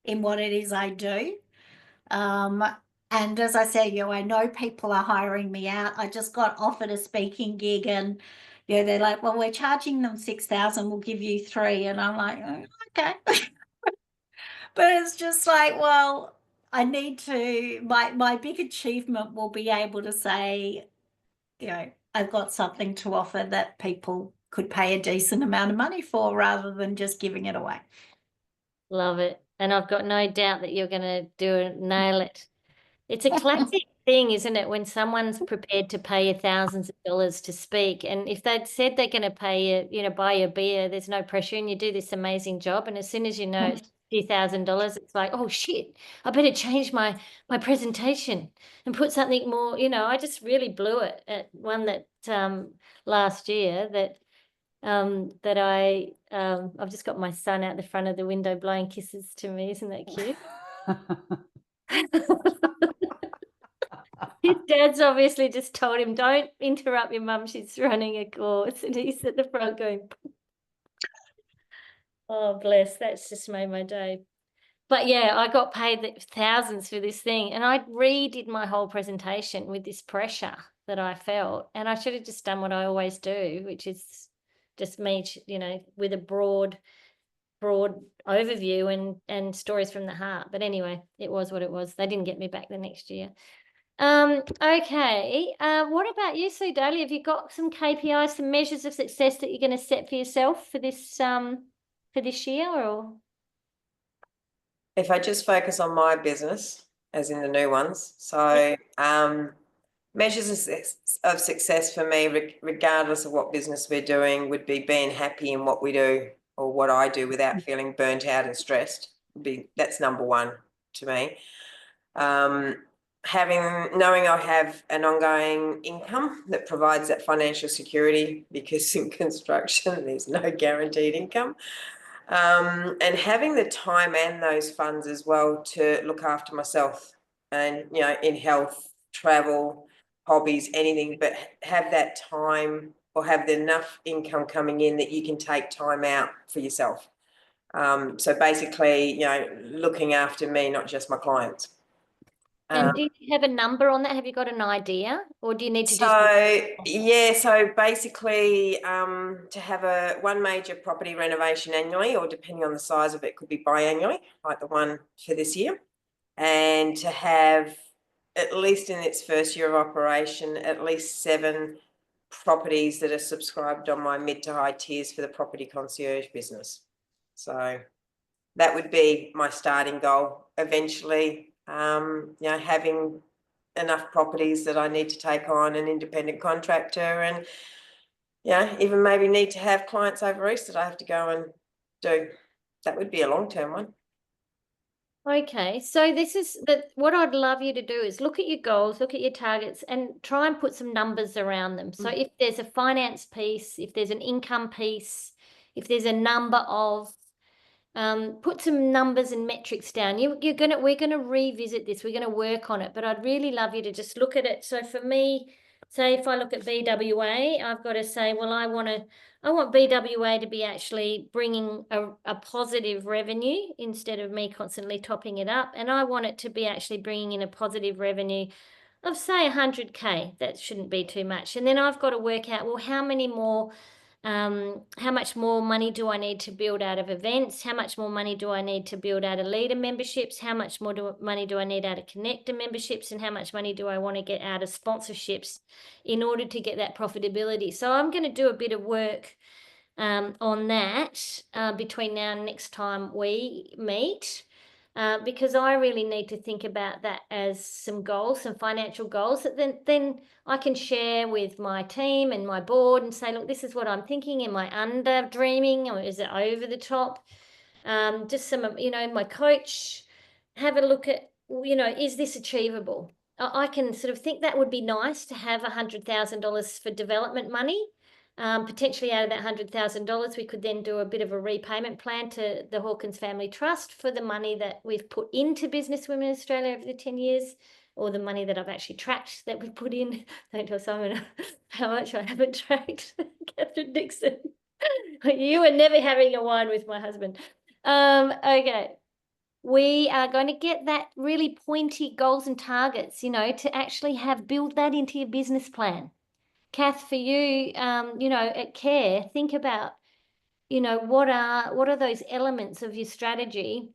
in what it is I do. And as I said, I know people are hiring me out. I just got offered a speaking gig, and they're like, well, we're charging them 6,000, we'll give you 3. And I'm like, oh, okay. But it's just like, well, I need to, my big achievement will be able to say, I've got something to offer that people could pay a decent amount of money for, rather than just giving it away. Love it. And I've got no doubt that you're going to nail it. It's a classic thing, isn't it, when someone's prepared to pay you thousands of dollars to speak, and if they'd said they're going to pay you, buy you a beer, there's no pressure, and you do this amazing job, and as soon as you know it's $50,000, it's like, oh shit, I better change my presentation and put something more. I just really blew it at one that last year that I've just got my son out the front of the window blowing kisses to me. Isn't that cute? His dad's obviously just told him, don't interrupt your mum, she's running a course, and he's at the front going, oh bless, that's just made my day. But yeah, I got paid thousands for this thing, and I redid my whole presentation with this pressure that I felt, and I should have just done what I always do, which is just me, with a broad overview and stories from the heart. But anyway, it was what it was. They didn't get me back the next year. Okay. What about you, Sue Daly? Have you got some KPIs, some measures of success that you're going to set for yourself for this year, or? If I just focus on my business, as in the new ones, so measures of success for me, regardless of what business we're doing, would be being happy in what we do or what I do without feeling burnt out and stressed. That's number one to me. Knowing I have an ongoing income that provides that financial security, because in construction there's no guaranteed income, and having the time and those funds as well to look after myself, and in health, travel, hobbies, anything, but have that time or have enough income coming in that you can take time out for yourself. So basically, looking after me, not just my clients. And do you have a number on that? Have you got an idea, or do you need to so basically to have one major property renovation annually, or depending on the size of it, could be biannually, like the one for this year, and to have, at least in its first year of operation, at least 7 properties that are subscribed on my mid to high tiers for the property concierge business. So that would be my starting goal eventually. Having enough properties that I need to take on an independent contractor, and even maybe need to have clients over East that I have to go and do. That would be a long-term one. Okay, so this is what I'd love you to do is look at your goals, look at your targets, and try and put some numbers around them. So if there's a finance piece, if there's an income piece, if there's a number of, put some numbers and metrics down. We're gonna revisit this. We're gonna work on it, but I'd really love you to just look at it. So for me, say if I look at BWA, I've got to say, well, I want BWA to be actually bringing a positive revenue instead of me constantly topping it up, and I want it to be actually bringing in a positive revenue of say 100K. That shouldn't be too much. And then I've got to work out, well, how many more How much more money do I need to build out of events? How much more money do I need to build out of leader memberships? How much more money do I need out of connector memberships? And how much money do I want to get out of sponsorships in order to get that profitability? So I'm going to do a bit of work on that between now and next time we meet. Because I really need to think about that as some goals, some financial goals that then I can share with my team and my board and say, look, this is what I'm thinking. Am I under dreaming or is it over the top? Just some, my coach, have a look at, is this achievable? I can sort of think that would be nice to have $100,000 for development money. Potentially out of that $100,000, we could then do a bit of a repayment plan to the Hawkins Family Trust for the money that we've put into Business Women Australia over the 10 years, or the money that I've actually tracked that we've put in. Don't tell Simon how much I haven't tracked. Catherine Dixon, you are never having a wine with my husband. Okay. We are going to get that really pointy goals and targets, to actually build that into your business plan. Kath, for you, at Care, think about, what are those elements of your strategy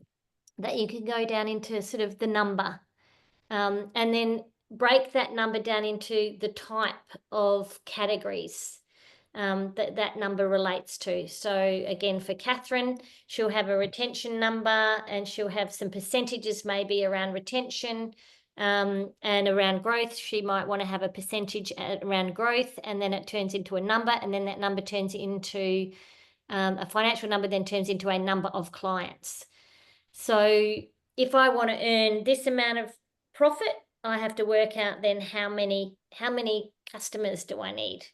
that you can go down into sort of the number, and then break that number down into the type of categories that number relates to. So again, for Catherine, she'll have a retention number and she'll have some percentages maybe around retention. And around growth, she might want to have a percentage around growth, and then it turns into a number, and then that number turns into a financial number, then turns into a number of clients. So if I want to earn this amount of profit, I have to work out then how many customers do I need?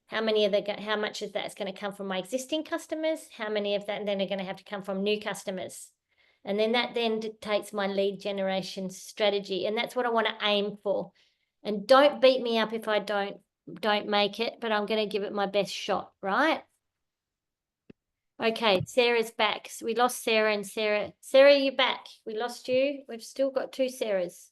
How much of that is going to come from my existing customers? How many of that then are going to have to come from new customers? And then that then dictates my lead generation strategy. And that's what I want to aim for. And don't beat me up if I don't make it, but I'm going to give it my best shot, right? Okay, Sarah's back. So we lost Sarah and Sarah. Sarah, you're back. We lost you. We've still got 2 Sarahs.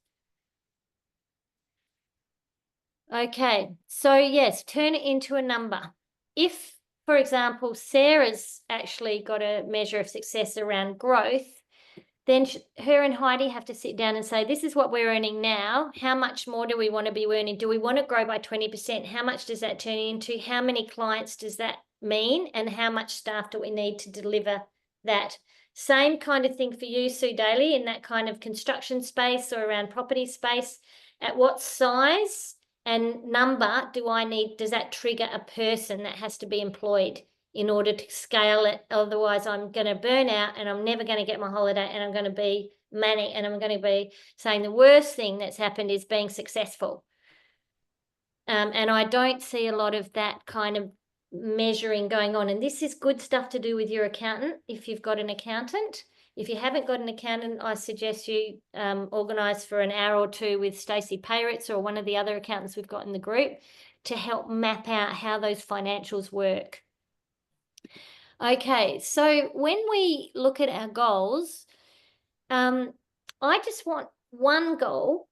Okay, so yes, turn it into a number. If, for example, Sarah's actually got a measure of success around growth, then her and Heidi have to sit down and say, this is what we're earning now. How much more do we want to be earning? Do we want to grow by 20%? How much does that turn into? How many clients does that mean? And how much staff do we need to deliver that? Same kind of thing for you, Sue Daly, in that kind of construction space or around property space. At what size and number does that trigger a person that has to be employed in order to scale it? Otherwise, I'm going to burn out and I'm never going to get my holiday, and I'm going to be manic, and I'm going to be saying the worst thing that's happened is being successful. And I don't see a lot of that kind of measuring going on. And this is good stuff to do with your accountant if you've got an accountant. If you haven't got an accountant, I suggest you organise for an hour or 2 with Stacey Payritz or one of the other accountants we've got in the group to help map out how those financials work. Okay, so when we look at our goals, I just want one goal,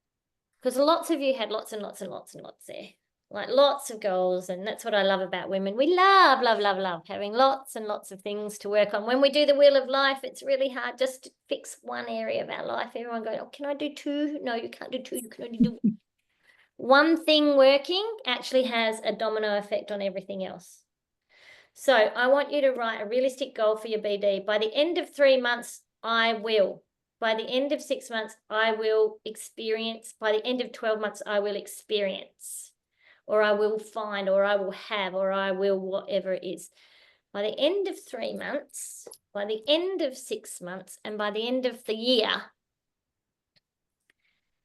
because lots of you had lots and lots and lots and lots there, like lots of goals, and that's what I love about women. We love, love, love, love having lots and lots of things to work on. When we do the Wheel of Life, it's really hard just to fix one area of our life. Everyone goes, oh, can I do 2? No, you can't do 2. You can only do one thing. Working actually has a domino effect on everything else. So I want you to write a realistic goal for your BD. By the end of 3 months, I will. By the end of 6 months, I will experience. By the end of 12 months, I will experience. Or I will find, or I will have, or I will whatever it is. By the end of 3 months, by the end of 6 months, and by the end of the year.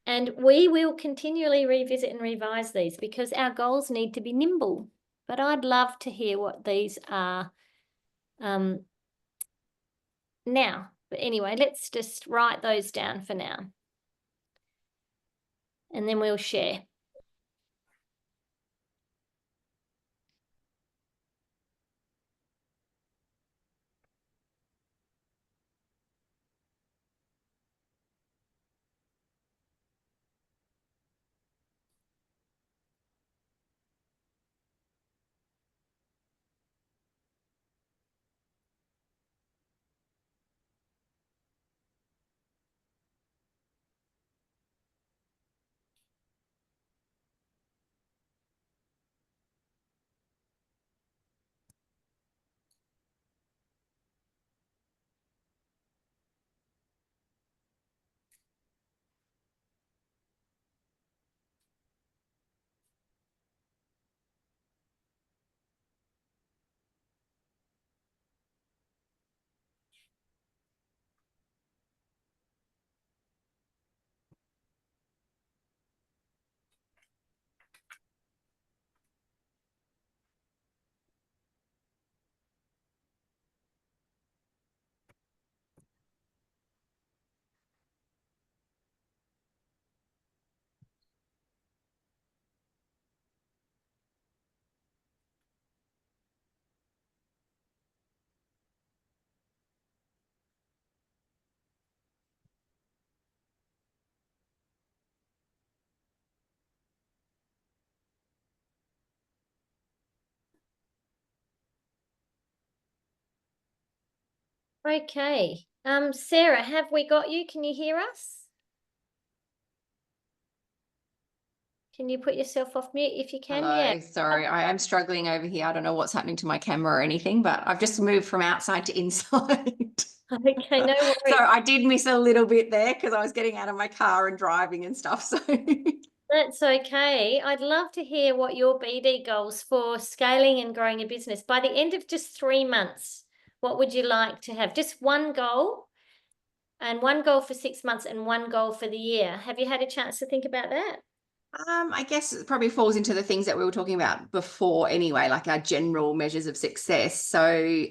And we will continually revisit and revise these because our goals need to be nimble. But I'd love to hear what these are now. But anyway, let's just write those down for now. And then we'll share. Okay. Sarah, have we got you? Can you hear us? Can you put yourself off mute if you can? Hello, Yeah. sorry, I am struggling over here. I don't know what's happening to my camera or anything, but I've just moved from outside to inside. Okay, no So worries. I did miss a little bit there because I was getting out of my car and driving and stuff. So That's okay. I'd love to hear what your BD goals for scaling and growing a business. By the end of just 3 months, what would you like to have? Just one goal, and one goal for 6 months and one goal for the year. Have you had a chance to think about that? I guess it probably falls into the things that we were talking about before anyway, like our general measures of success. So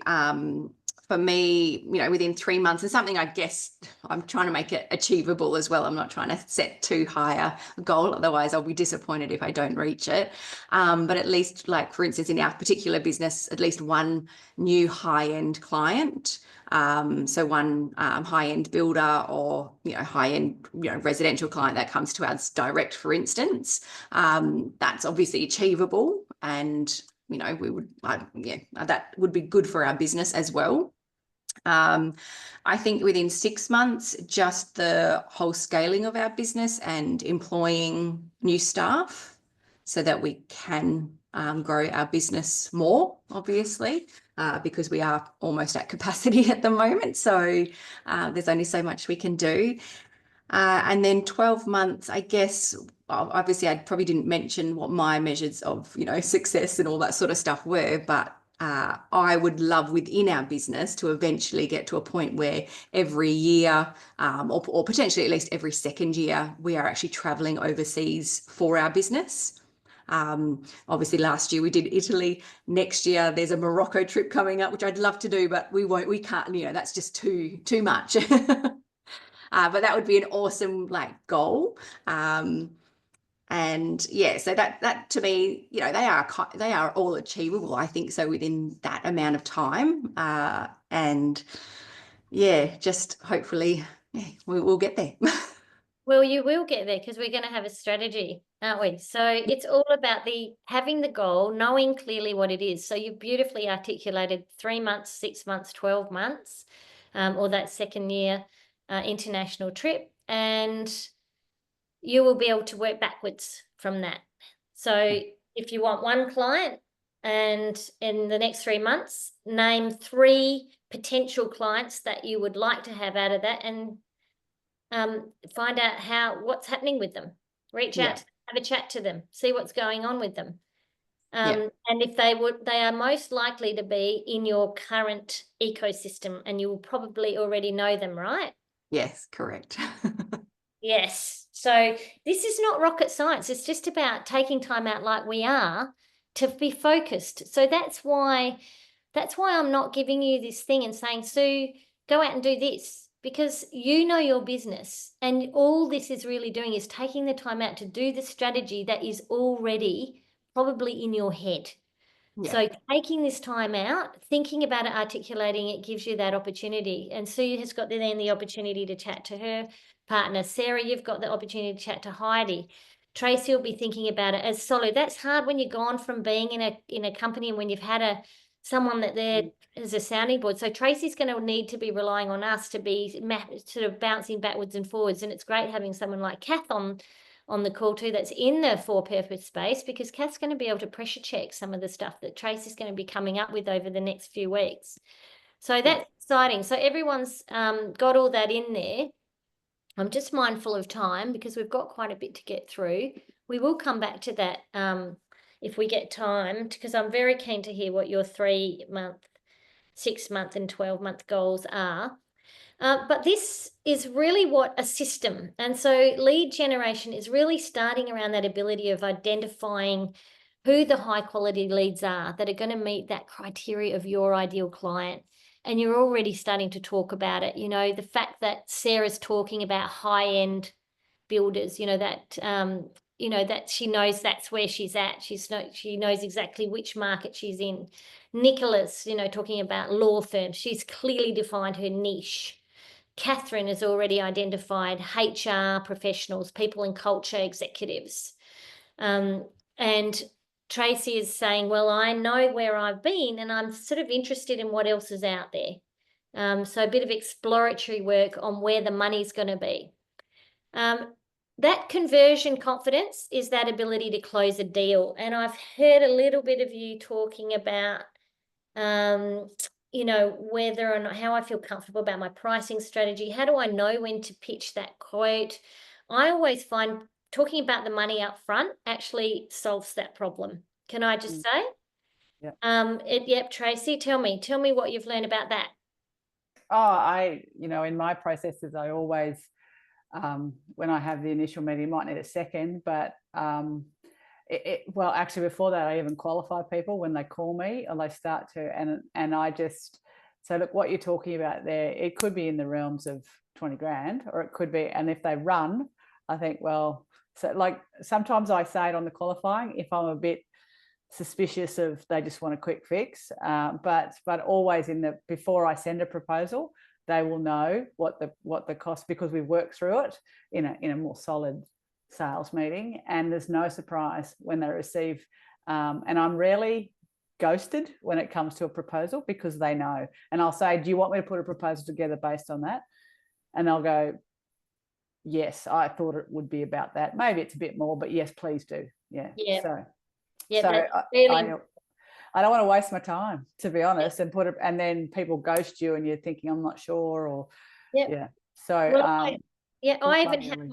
for me, you know, within 3 months and something, I guess I'm trying to make it achievable as well. I'm not trying to set too high a goal, otherwise I'll be disappointed if I don't reach it. But at least, like for instance, in our particular business, at least one new high-end client. So one high-end builder or, you know, high-end, you know, residential client that comes to us direct, for instance, that's obviously achievable, and, you know, we would, yeah, that would be good for our business as well. I think within 6 months, just the whole scaling of our business and employing new staff so that we can grow our business more, obviously, because we are almost at capacity at the moment. So there's only so much we can do. And then 12 months, I guess, obviously I probably didn't mention what my measures of, you know, success and all that sort of stuff were, but I would love within our business to eventually get to a point where every year or potentially at least every second year, we are actually traveling overseas for our business. Obviously last year we did Italy. Next year there's a Morocco trip coming up, which I'd love to do, but we can't, you know, that's just too much. But that would be an awesome like goal. And yeah, so that to me, you know, they are all achievable, I think, so within that amount of time. And yeah, just hopefully, yeah, we'll get there. Well, you will get there because we're going to have a strategy, aren't we? So it's all about having the goal, knowing clearly what it is. So you've beautifully articulated 3 months, 6 months, 12 months, or that second year international trip, and you will be able to work backwards from that. So if you want one client, and in the next 3 months, name 3 potential clients that you would like to have out of that, and find out what's happening with them. Reach out to them, have a chat to them, see what's going on with them. And if they are most likely to be in your current ecosystem, and you will probably already know them, right? Yes, correct. Yes. So this is not rocket science. It's just about taking time out like we are to be focused. So that's why I'm not giving you this thing and saying, Sue, go out and do this, because you know your business, and all this is really doing is taking the time out to do the strategy that is already probably in your head. Yeah. So taking this time out, thinking about it, articulating it, gives you that opportunity. And Sue has got then the opportunity to chat to her partner. Sarah, you've got the opportunity to chat to Heidi. Tracy will be thinking about it as solo. That's hard when you're gone from being in a company, and when you've had someone that there as a sounding board. So Tracy's going to need to be relying on us to be sort of bouncing backwards and forwards. And it's great having someone like Kath on the call too, that's in the for-purpose space, because Kath's going to be able to pressure check some of the stuff that Tracy's going to be coming up with over the next few weeks. So that's exciting. So everyone's got all that in there. I'm just mindful of time because we've got quite a bit to get through. We will come back to that if we get time, because I'm very keen to hear what your 3 month, 6 month and 12-month goals are. But this is really what a system. And so lead generation is really starting around that ability of identifying who the high quality leads are that are going to meet that criteria of your ideal client. And you're already starting to talk about it. You know, the fact that Sarah's talking about high-end builders, that she knows that's where she's at. She knows exactly which market she's in. Nicola's, talking about law firms. She's clearly defined her niche. Catherine has already identified HR professionals, people and culture executives. And Tracy is saying, well, I know where I've been and I'm sort of interested in what else is out there. So a bit of exploratory work on where the money's going to be. That conversion confidence is that ability to close a deal. And I've heard a little bit of you talking about, you know, whether or not how I feel comfortable about my pricing strategy. How do I know when to pitch that quote? I always find talking about the money up front actually solves that problem. Can I just say? Yeah. Yep, Tracy, tell me what you've learned about that. Oh, in my processes, I always, when I have the initial meeting, might need a second, but well, actually before that, I even qualify people when they call me or they start to, and I just say, look, what you're talking about there, it could be in the realms of 20 grand, or it could be, and if they run, I think, well, so like sometimes I say it on the qualifying if I'm a bit suspicious of they just want a quick fix, but always before I send a proposal, they will know what the cost, because we've worked through it in a more solid sales meeting, and there's no surprise when they receive, and I'm rarely ghosted when it comes to a proposal, because they know, and I'll say, do you want me to put a proposal together based on that? And they'll go, yes, I thought it would be about that, maybe it's a bit more, but yes, please do. Yeah. Yeah, So really... I don't want to waste my time, to be honest, and then people ghost you and you're thinking, I'm not sure, or So well, I even have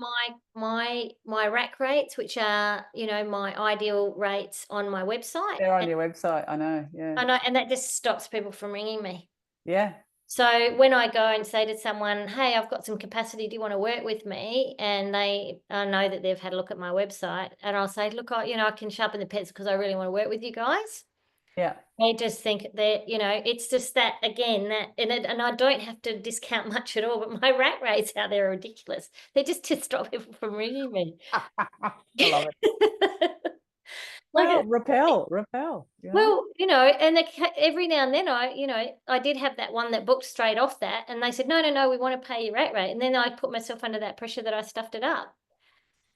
my rack rates, which are, you know, my ideal rates on my website. They're on your website, I know, yeah. I know, and that just stops people from ringing me. Yeah. So when I go and say to someone, hey, I've got some capacity, do you want to work with me? And they know that they've had a look at my website, and I'll say, look, I can sharpen the pencil because I really want to work with you guys. Yeah. They just think that, you know, it's just that, again, and I don't have to discount much at all, but my rack rates out there are ridiculous. They're just to stop people from ringing me. I love it. Well, repel. You know? Well, you know, and every now and then I did have that one that booked straight off that, and they said, no, we want to pay your rack rate. And then I put myself under that pressure that I stuffed it up.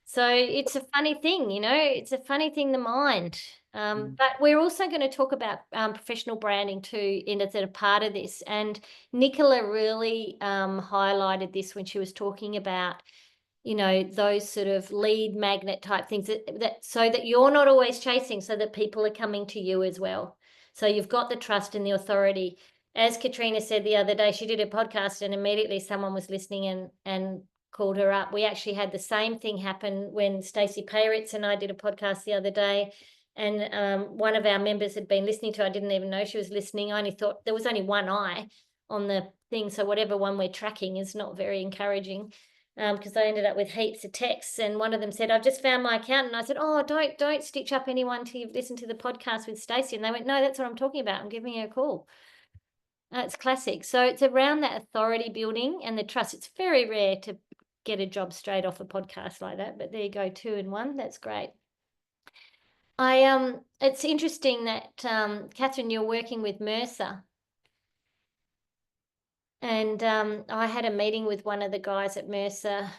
So it's a funny thing, you know, it's a funny thing, the mind. But we're also going to talk about professional branding too, as a part of this. And Nicola really highlighted this when she was talking about, you know, those sort of lead magnet type things that so that you're not always chasing, so that people are coming to you as well. So you've got the trust and the authority. As Katrina said the other day, she did a podcast and immediately someone was listening and called her up. We actually had the same thing happen when Stacey Payritz and I did a podcast the other day, and one of our members had been listening to, I didn't even know she was listening. I only thought there was only one eye on the thing, so whatever one we're tracking is not very encouraging. Because I ended up with heaps of texts, and one of them said, I've just found my account, and I said, oh, don't stitch up anyone till you've listened to the podcast with Stacey. And they went, no, that's what I'm talking about, I'm giving her a call. It's classic. So it's around that authority building and the trust. It's very rare to get a job straight off a podcast like that, but there you go, 2 in 1. That's great. It's interesting that Catherine, you're working with Mercer. And I had a meeting with one of the guys at Mercer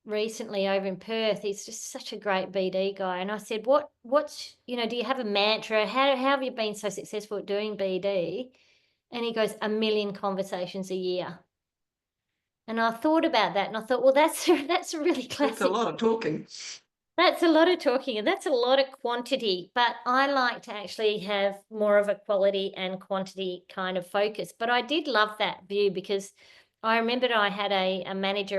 recently over in Perth. He's just such a great BD guy. And I said, what's, you know, do you have a mantra? How have you been so successful at doing BD? And he goes, 1 million conversations a year. And I thought about that, and I thought, well, that's really classic. That's a lot of talking. That's a lot of talking, and that's a lot of quantity, but I like to actually have more of a quality and quantity kind of focus. But I did love that view, because I remembered I had a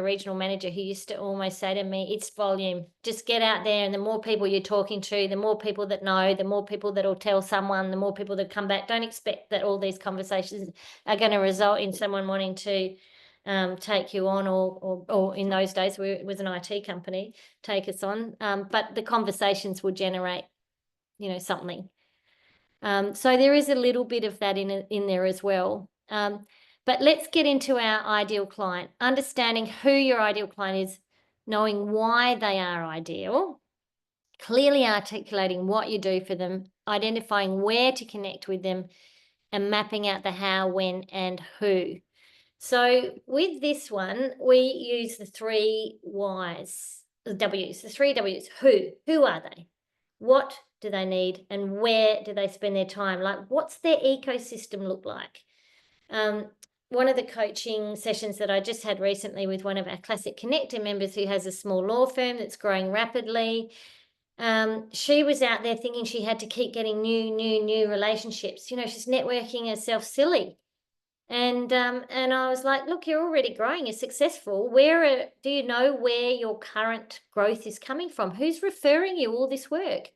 regional manager, who used to almost say to me, it's volume. Just get out there, and the more people you're talking to, the more people that know, the more people that will tell someone, the more people that come back. Don't expect that all these conversations are going to result in someone wanting to take you on, or in those days it was an IT company, take us on, but the conversations will generate, you know, something. So there is a little bit of that in there as well. But let's get into our ideal client. Understanding who your ideal client is, knowing why they are ideal, clearly articulating what you do for them, identifying where to connect with them, and mapping out the how, when, and who. So with this one, we use the 3 Ys, the Ws, the 3 Ws. Who are they? What do they need? And where do they spend their time? Like, what's their ecosystem look like? one of the coaching sessions that I just had recently with one of our Classic Connector members who has a small law firm that's growing rapidly. She was out there thinking she had to keep getting new relationships. You know, she's networking herself silly. And I was like, look, you're already growing, you're successful. Do you know where your current growth is coming from? Who's referring you all this work?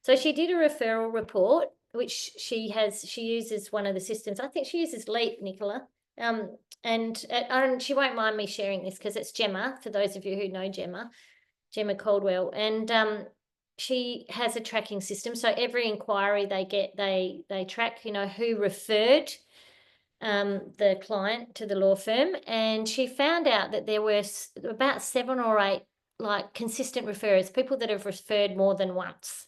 So she did a referral report, which she uses one of the systems. I think she uses Leap, Nicola. And she won't mind me sharing this because it's Gemma, for those of you who know Gemma Caldwell. And she has a tracking system. So every inquiry they get, they track, you know, who referred the client to the law firm. And she found out that there were about 7 or 8 like consistent referrers, people that have referred more than once.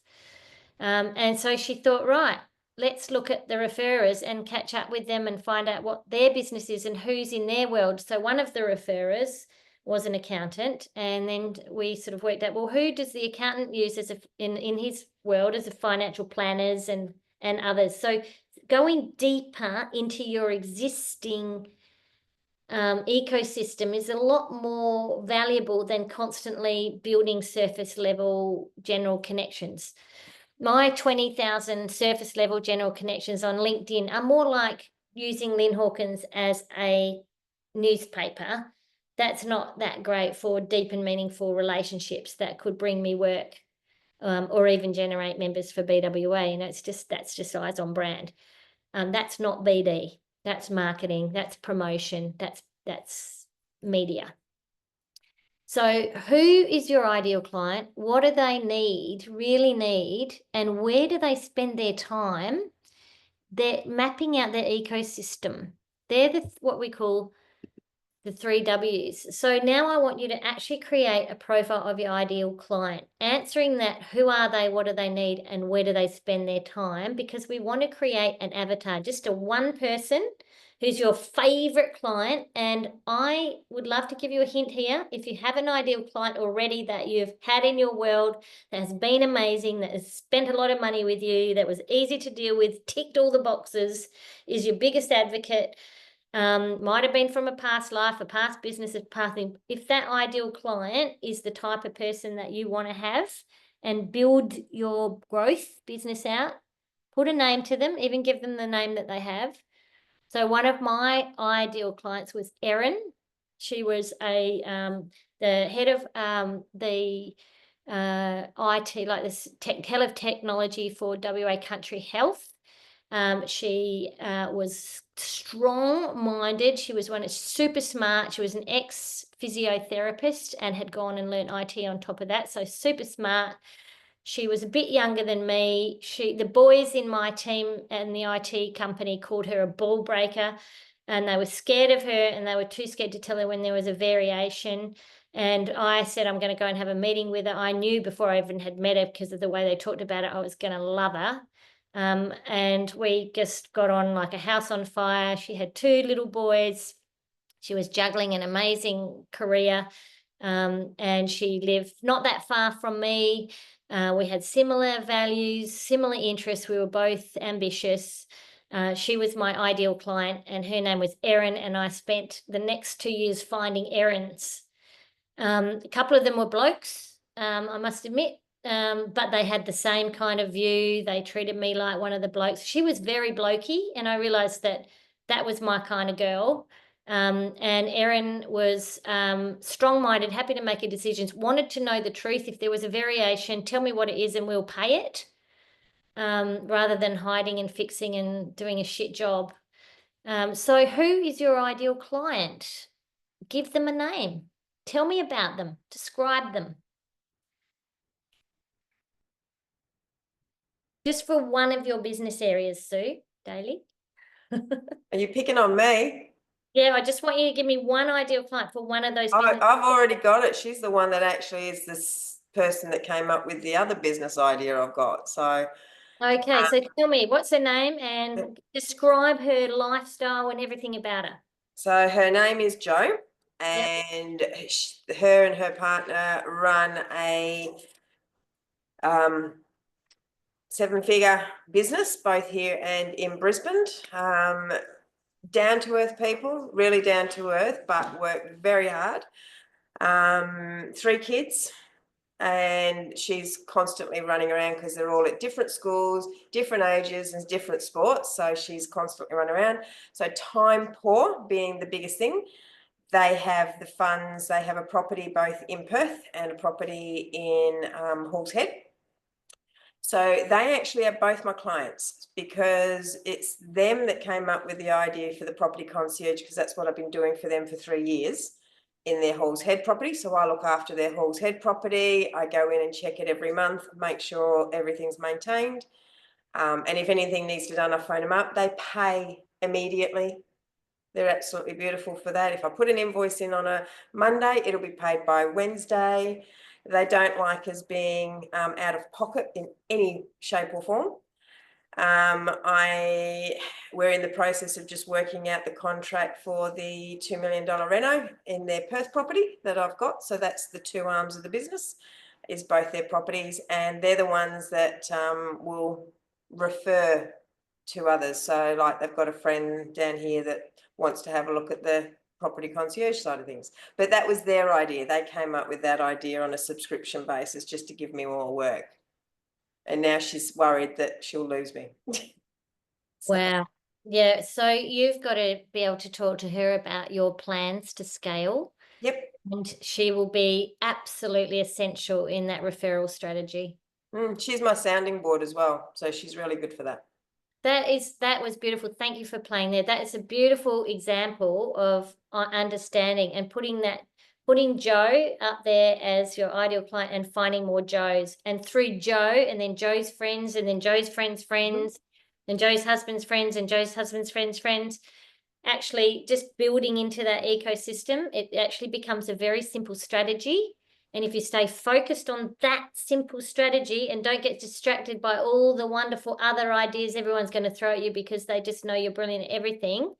And so she thought, right, let's look at the referrers and catch up with them and find out what their business is and who's in their world. So one of the referrers was an accountant, and then we sort of worked out, well, who does the accountant use as in his world as a financial planners and others. So going deeper into your existing ecosystem is a lot more valuable than constantly building surface level general connections. My 20,000 surface level general connections on LinkedIn are more like using Lyn Hawkins as a newspaper. That's not that great for deep and meaningful relationships that could bring me work, or even generate members for BWA. And that's just eyes on brand. That's not BD. That's marketing. That's promotion. That's media. So who is your ideal client? What do they really need? And where do they spend their time? They're mapping out their ecosystem. They're what we call the 3 W's. So now I want you to actually create a profile of your ideal client, answering that, who are they, what do they need, and where do they spend their time? Because we want to create an avatar, just a one person who's your favorite client. And I would love to give you a hint here. If you have an ideal client already that you've had in your world, that has been amazing, that has spent a lot of money with you, that was easy to deal with, ticked all the boxes, is your biggest advocate, might have been from a past life, a past business, a past thing. If that ideal client is the type of person that you want to have and build your growth business out, put a name to them, even give them the name that they have. So one of my ideal clients was Erin. She was the head of the IT, like this head of technology for WA Country Health. She was strong-minded. She was super smart. She was an ex-physiotherapist and had gone and learned IT on top of that. So super smart. She was a bit younger than me. The boys in my team and the IT company called her a ball breaker, and they were scared of her, and they were too scared to tell her when there was a variation. And I said, I'm going to go and have a meeting with her. I knew before I even had met her, because of the way they talked about it, I was going to love her. And we just got on like a house on fire. She had 2 little boys. She was juggling an amazing career, and she lived not that far from me. We had similar values, similar interests. We were both ambitious. She was my ideal client, and her name was Erin, and I spent the next 2 years finding Erins. A couple of them were blokes, I must admit, but they had the same kind of view. They treated me like one of the blokes. She was very blokey, and I realised that was my kind of girl. And Erin was strong-minded, happy to make decisions, wanted to know the truth. If there was a variation, tell me what it is and we'll pay it, rather than hiding and fixing and doing a shit job. So who is your ideal client? Give them a name. Tell me about them. Describe them. Just for one of your business areas, Sue Daly. Are you picking on me? Yeah, I just want you to give me one ideal client for one of those business. I've already got it. She's the one that actually is this person that came up with the other business idea I've got. So okay, so tell me, what's her name, and describe her lifestyle and everything about her. So her name is Jo, and her and her partner run a 7-figure business, both here and in Brisbane. down to earth people, really down to earth, but work very hard. 3 kids, and she's constantly running around because they're all at different schools, different ages and different sports. So she's constantly running around. So time poor being the biggest thing. They have the funds, they have a property both in Perth and a property in Halls Head. So they actually are both my clients because it's them that came up with the idea for the property concierge, because that's what I've been doing for them for 3 years in their Halls Head property. So I look after their Halls Head property. I go in and check it every month, make sure everything's maintained. And if anything needs to be done, I phone them up. They pay immediately. They're absolutely beautiful for that. If I put an invoice in on a Monday, it'll be paid by Wednesday. They don't like us being out of pocket in any shape or form. We're in the process of just working out the contract for the $2 million reno in their Perth property that I've got. So that's the 2 arms of the business, is both their properties, and they're the ones that will refer to others. So like they've got a friend down here that wants to have a look at the property concierge side of things. But that was their idea. They came up with that idea on a subscription basis just to give me more work. And now she's worried that she'll lose me. So, Wow. Yeah. So you've got to be able to talk to her about your plans to scale. yep. And she will be absolutely essential in that referral strategy. She's my sounding board as well. So she's really good for that. That was beautiful. Thank you for playing there. That is a beautiful example of understanding and putting Joe up there as your ideal client and finding more Joes, and through Joe and then Joe's friends and then Joe's friends' friends and Joe's husband's friends and Joe's husband's friends, actually just building into that ecosystem. It actually becomes a very simple strategy. And if you stay focused on that simple strategy and don't get distracted by all the wonderful other ideas everyone's going to throw at you because they just know you're brilliant at everything,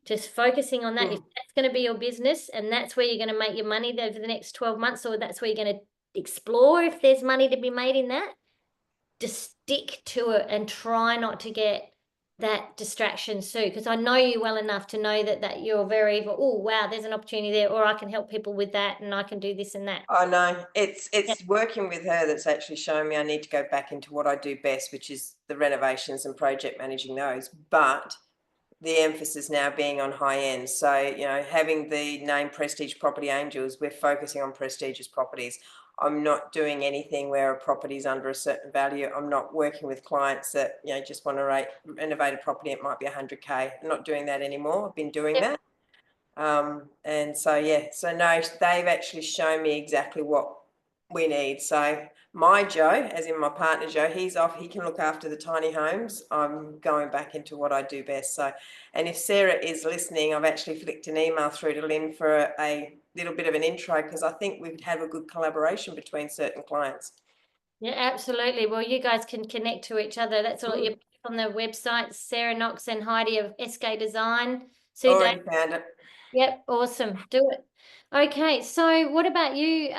just focusing on that. If that's going to be your business and that's where you're going to make your money over the next 12 months, or that's where you're going to explore if there's money to be made in that, just stick to it and try not to get that distraction, Sue, because I know you well enough to know that you're very, oh wow, there's an opportunity there, or I can help people with that and I can do this and that. I know. It's working with her that's actually showing me I need to go back into what I do best, which is the renovations and project managing those. But the emphasis now being on high end. So, you know, having the name Prestige Property Angels, we're focusing on prestigious properties. I'm not doing anything where a property is under a certain value. I'm not working with clients that, you know, just want to renovate a property. It might be 100K. I'm not doing that anymore. I've been doing that. And so, yeah, so no, they've actually shown me exactly what we need. So my Joe, as in my partner Joe, he's off, he can look after the tiny homes. I'm going back into what I do best. So, and if Sarah is listening, I've actually flicked an email through to Lyn for a little bit of an intro, because I think we'd have a good collaboration between certain clients. Yeah, absolutely. Well, you guys can connect to each other. That's all you on the website. Sarah Knox and Heidi of SK Design. Already found it. Yep, awesome. Do it. Okay, so what about you,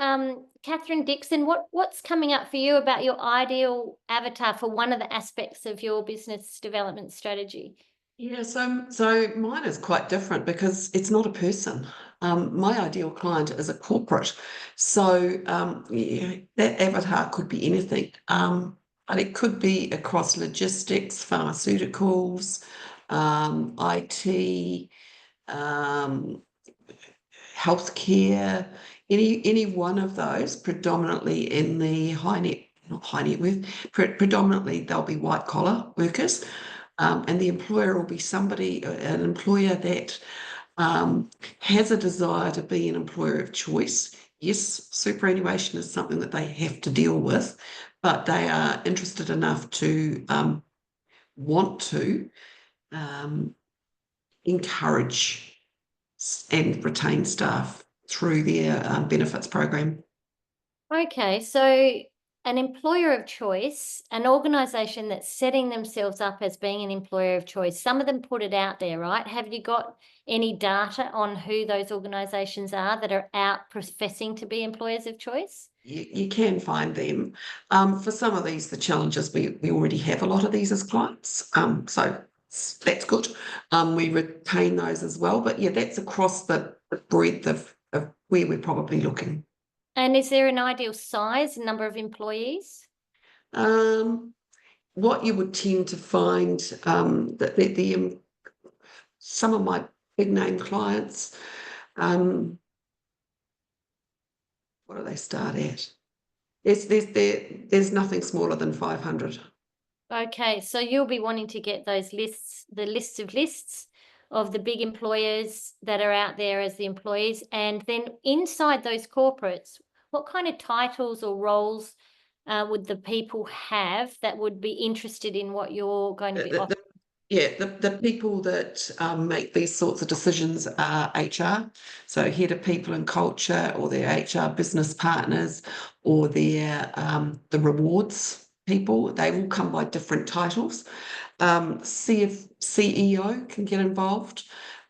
Catherine Dixon? What's coming up for you about your ideal avatar for one of the aspects of your business development strategy? Yeah, so mine is quite different because it's not a person. My ideal client is a corporate. So yeah, that avatar could be anything. And it could be across logistics, pharmaceuticals, IT, healthcare, any one of those, predominantly in the not high net worth, predominantly they'll be white collar workers. And the employer will be an employer that has a desire to be an employer of choice. Yes, superannuation is something that they have to deal with, but they are interested enough to want to encourage and retain staff through their benefits program. Okay, so an employer of choice, an organisation that's setting themselves up as being an employer of choice. Some of them put it out there, right? Have you got any data on who those organisations are that are out professing to be employers of choice? You can find them. For some of these, the challenge is we already have a lot of these as clients. So that's good. We retain those as well, but yeah, that's across the breadth of where we're probably looking. And is there an ideal size, number of employees? What you would tend to find that some of my big name clients, what do they start at? There's nothing smaller than 500. Okay, so you'll be wanting to get those lists, the lists of the big employers that are out there as the employees, and then inside those corporates, what kind of titles or roles would the people have that would be interested in what you're going to be offering? The people that make these sorts of decisions are HR, so head of people and culture, or their HR business partners, or their the rewards people. They all come by different titles. CEO can get involved,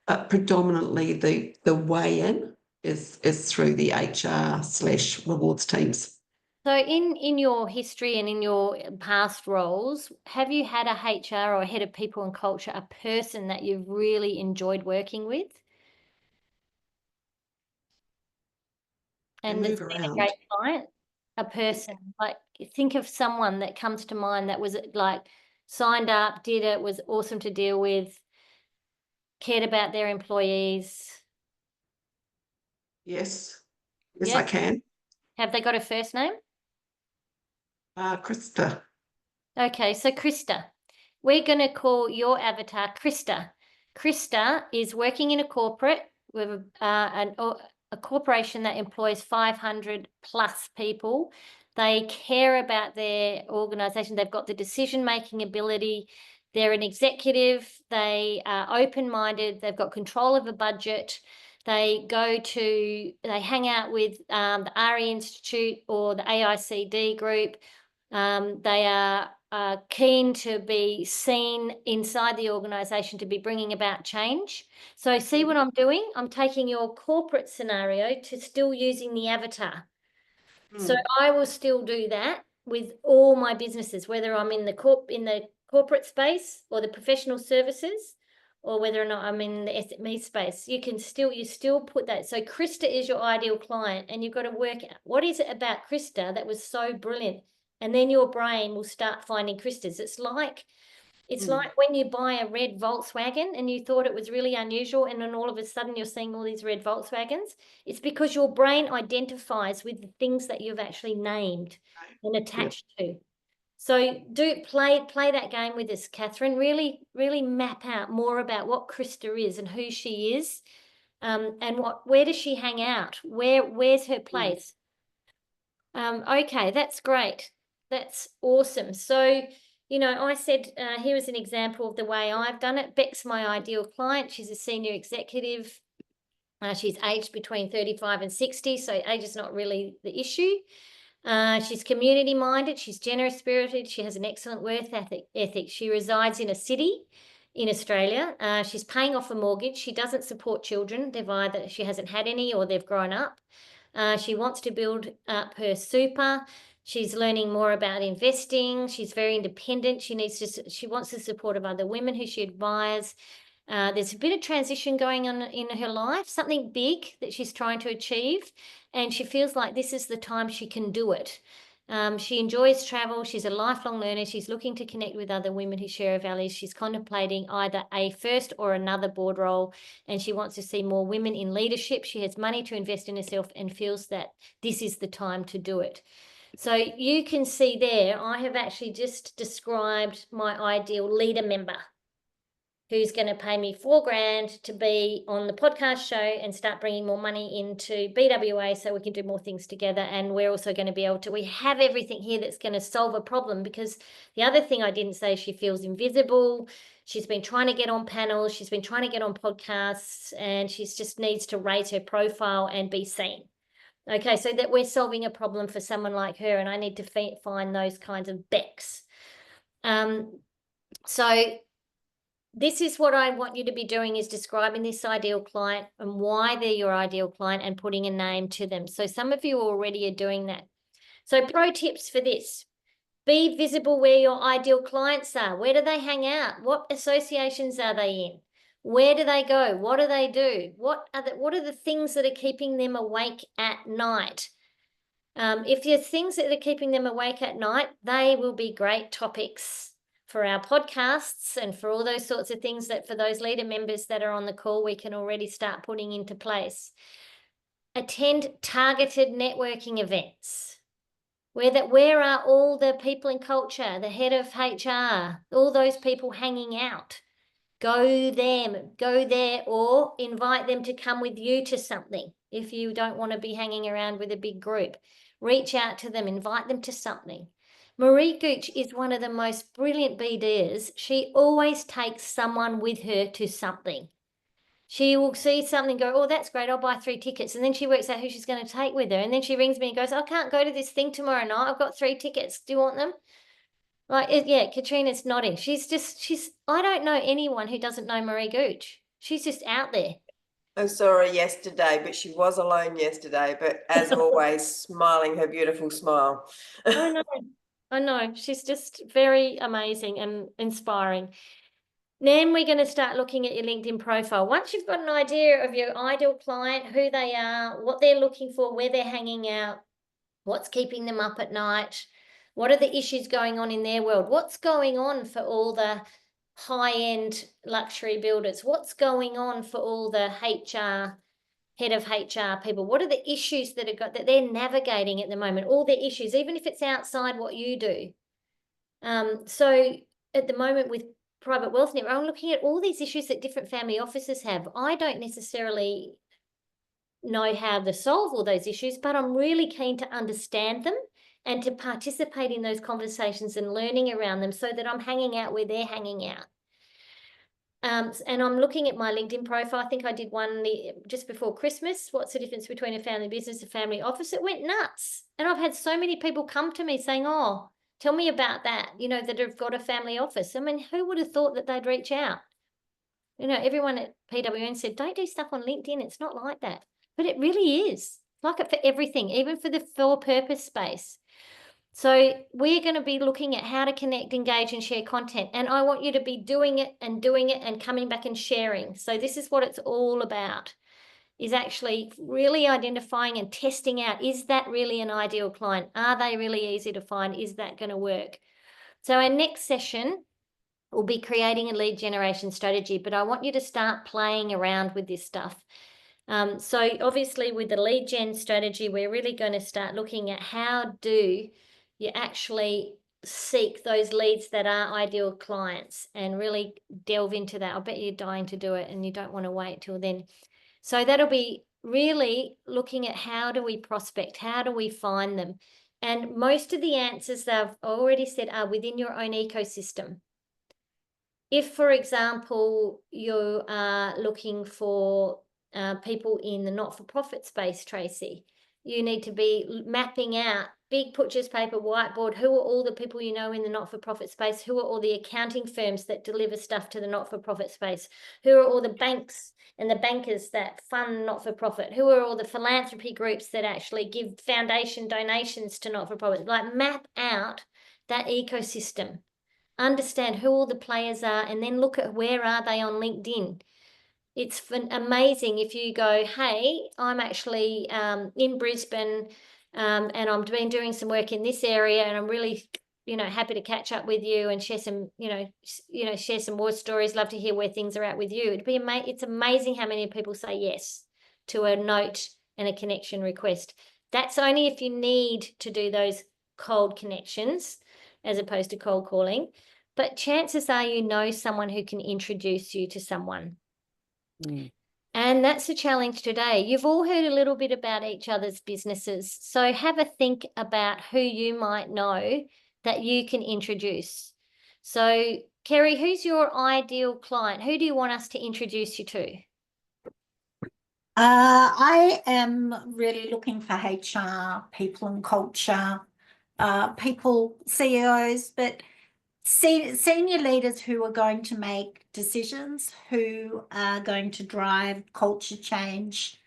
but predominantly the way in is through the HR/rewards teams. So in your history and in your past roles, have you had a HR or a head of people and culture, a person that you've really enjoyed working with? And move it's been a around. great client, a person, like think of someone that comes to mind that was like signed up, did it, was awesome to deal with, cared about their employees. Yes, Yeah. I can. Have they got a first name? Krista. Okay, so Krista, we're going to call your avatar Krista. Krista is working in a corporate with a corporation that employs 500 plus people. They care about their organization. They've got the decision-making ability. They're an executive. They are open-minded. They've got control of a budget. They hang out with the RE Institute or the AICD group. They are keen to be seen inside the organisation to be bringing about change. So see what I'm doing? I'm taking your corporate scenario to still using the avatar. So I will still do that with all my businesses, whether I'm in the corporate space or the professional services, or whether or not I'm in the SME space. You still put that. So Krista is your ideal client, and you've got to work out what is it about Krista that was so brilliant. And then your brain will start finding Kristas. It's like when you buy a red Volkswagen and you thought it was really unusual, and then all of a sudden you're seeing all these red Volkswagens. It's because your brain identifies with the things that you've actually named and attached to. So play that game with us, Catherine. Really, really map out more about what Krista is and who she is, and where does she hang out? Where's her place? Okay, that's great. That's awesome. So, I said, here is an example of the way I've done it. Beck's my ideal client. She's a senior executive. She's aged between 35 and 60, so age is not really the issue. She's community minded. She's generous spirited. She has an excellent work ethic. She resides in a city in Australia. She's paying off a mortgage. She doesn't support children. She hasn't had any, or they've grown up. She wants to build up her super. She's learning more about investing. She's very independent. She wants the support of other women who she admires. There's a bit of transition going on in her life, something big that she's trying to achieve, and she feels like this is the time she can do it. She enjoys travel. She's a lifelong learner. She's looking to connect with other women who share her values. She's contemplating either a first or another board role, and she wants to see more women in leadership. She has money to invest in herself and feels that this is the time to do it. So you can see there, I have actually just described my ideal leader member who's going to pay me $4,000 to be on the podcast show and start bringing more money into BWA so we can do more things together. And we're also going to be able to, we have everything here that's going to solve a problem, because the other thing I didn't say, she feels invisible. She's been trying to get on panels. She's been trying to get on podcasts, and she just needs to raise her profile and be seen. Okay, so that we're solving a problem for someone like her, and I need to find those kinds of Becks. So this is what I want you to be doing, is describing this ideal client and why they're your ideal client and putting a name to them. So some of you already are doing that. So pro tips for this. Be visible where your ideal clients are. Where do they hang out? What associations are they in? Where do they go? What do they do? What are the things that are keeping them awake at night? If there's things that are keeping them awake at night, they will be great topics for our podcasts and for all those sorts of things that for those leader members that are on the call, we can already start putting into place. Attend targeted networking events. Where are all the people in culture, the head of HR, all those people hanging out? Go there, or invite them to come with you to something if you don't want to be hanging around with a big group. Reach out to them, invite them to something. Marie Gooch is one of the most brilliant BDers. She always takes someone with her to something. She will see something, go, oh, that's great, I'll buy 3 tickets. And then she works out who she's going to take with her. And then she rings me and goes, I can't go to this thing tomorrow night. I've got 3 tickets. Do you want them? Like, yeah, Katrina's nodding. I don't know anyone who doesn't know Marie Gooch. She's just out there. I saw her yesterday, but she was alone yesterday. But as always, smiling her beautiful smile. I know. She's just very amazing and inspiring. Then we're going to start looking at your LinkedIn profile. Once you've got an idea of your ideal client, who they are, what they're looking for, where they're hanging out, what's keeping them up at night, what are the issues going on in their world, what's going on for all the high-end luxury builders, what's going on for all the head of HR people, what are the issues that they're navigating at the moment, all their issues, even if it's outside what you do. So at the moment with Private Wealth Network, I'm looking at all these issues that different family offices have. I don't necessarily know how to solve all those issues, but I'm really keen to understand them and to participate in those conversations and learning around them so that I'm hanging out where they're hanging out. And I'm looking at my LinkedIn profile. I think I did one just before Christmas. What's the difference between a family business and family office? It went nuts. And I've had so many people come to me saying, oh, tell me about that, that have got a family office. I mean, who would have thought that they'd reach out? Everyone at PWN said, don't do stuff on LinkedIn. It's not like that. But it really is. Like it for everything, even for the for-purpose space. So we're going to be looking at how to connect, engage, and share content. And I want you to be doing it and coming back and sharing. So this is what it's all about, is actually really identifying and testing out, is that really an ideal client? Are they really easy to find? Is that going to work? So our next session will be creating a lead generation strategy, but I want you to start playing around with this stuff. So obviously with the lead gen strategy, we're really going to start looking at how do you actually seek those leads that are ideal clients and really delve into that. I bet you're dying to do it and you don't want to wait till then. So that'll be really looking at how do we prospect, how do we find them? And most of the answers that I've already said are within your own ecosystem. If, for example, you are looking for people in the not-for-profit space, Tracy, you need to be mapping out big pictures paper, whiteboard, who are all the people in the not-for-profit space, who are all the accounting firms that deliver stuff to the not-for-profit space, who are all the banks and the bankers that fund not-for-profit, who are all the philanthropy groups that actually give foundation donations to not-for-profit. Like, map out that ecosystem, understand who all the players are, and then look at where are they on LinkedIn. It's amazing if you go, hey, I'm actually in Brisbane and I've been doing some work in this area and I'm really, happy to catch up with you and share some, share some more stories. Love to hear where things are at with you. It's amazing how many people say yes to a note and a connection request. That's only if you need to do those cold connections as opposed to cold calling. But chances are someone who can introduce you to someone. Mm. And that's the challenge today. You've all heard a little bit about each other's businesses. So have a think about who you might know that you can introduce. So, Kerry, who's your ideal client? Who do you want us to introduce you to? I am really looking for HR, people and culture, people, CEOs, but senior leaders who are going to make decisions, who are going to drive culture change,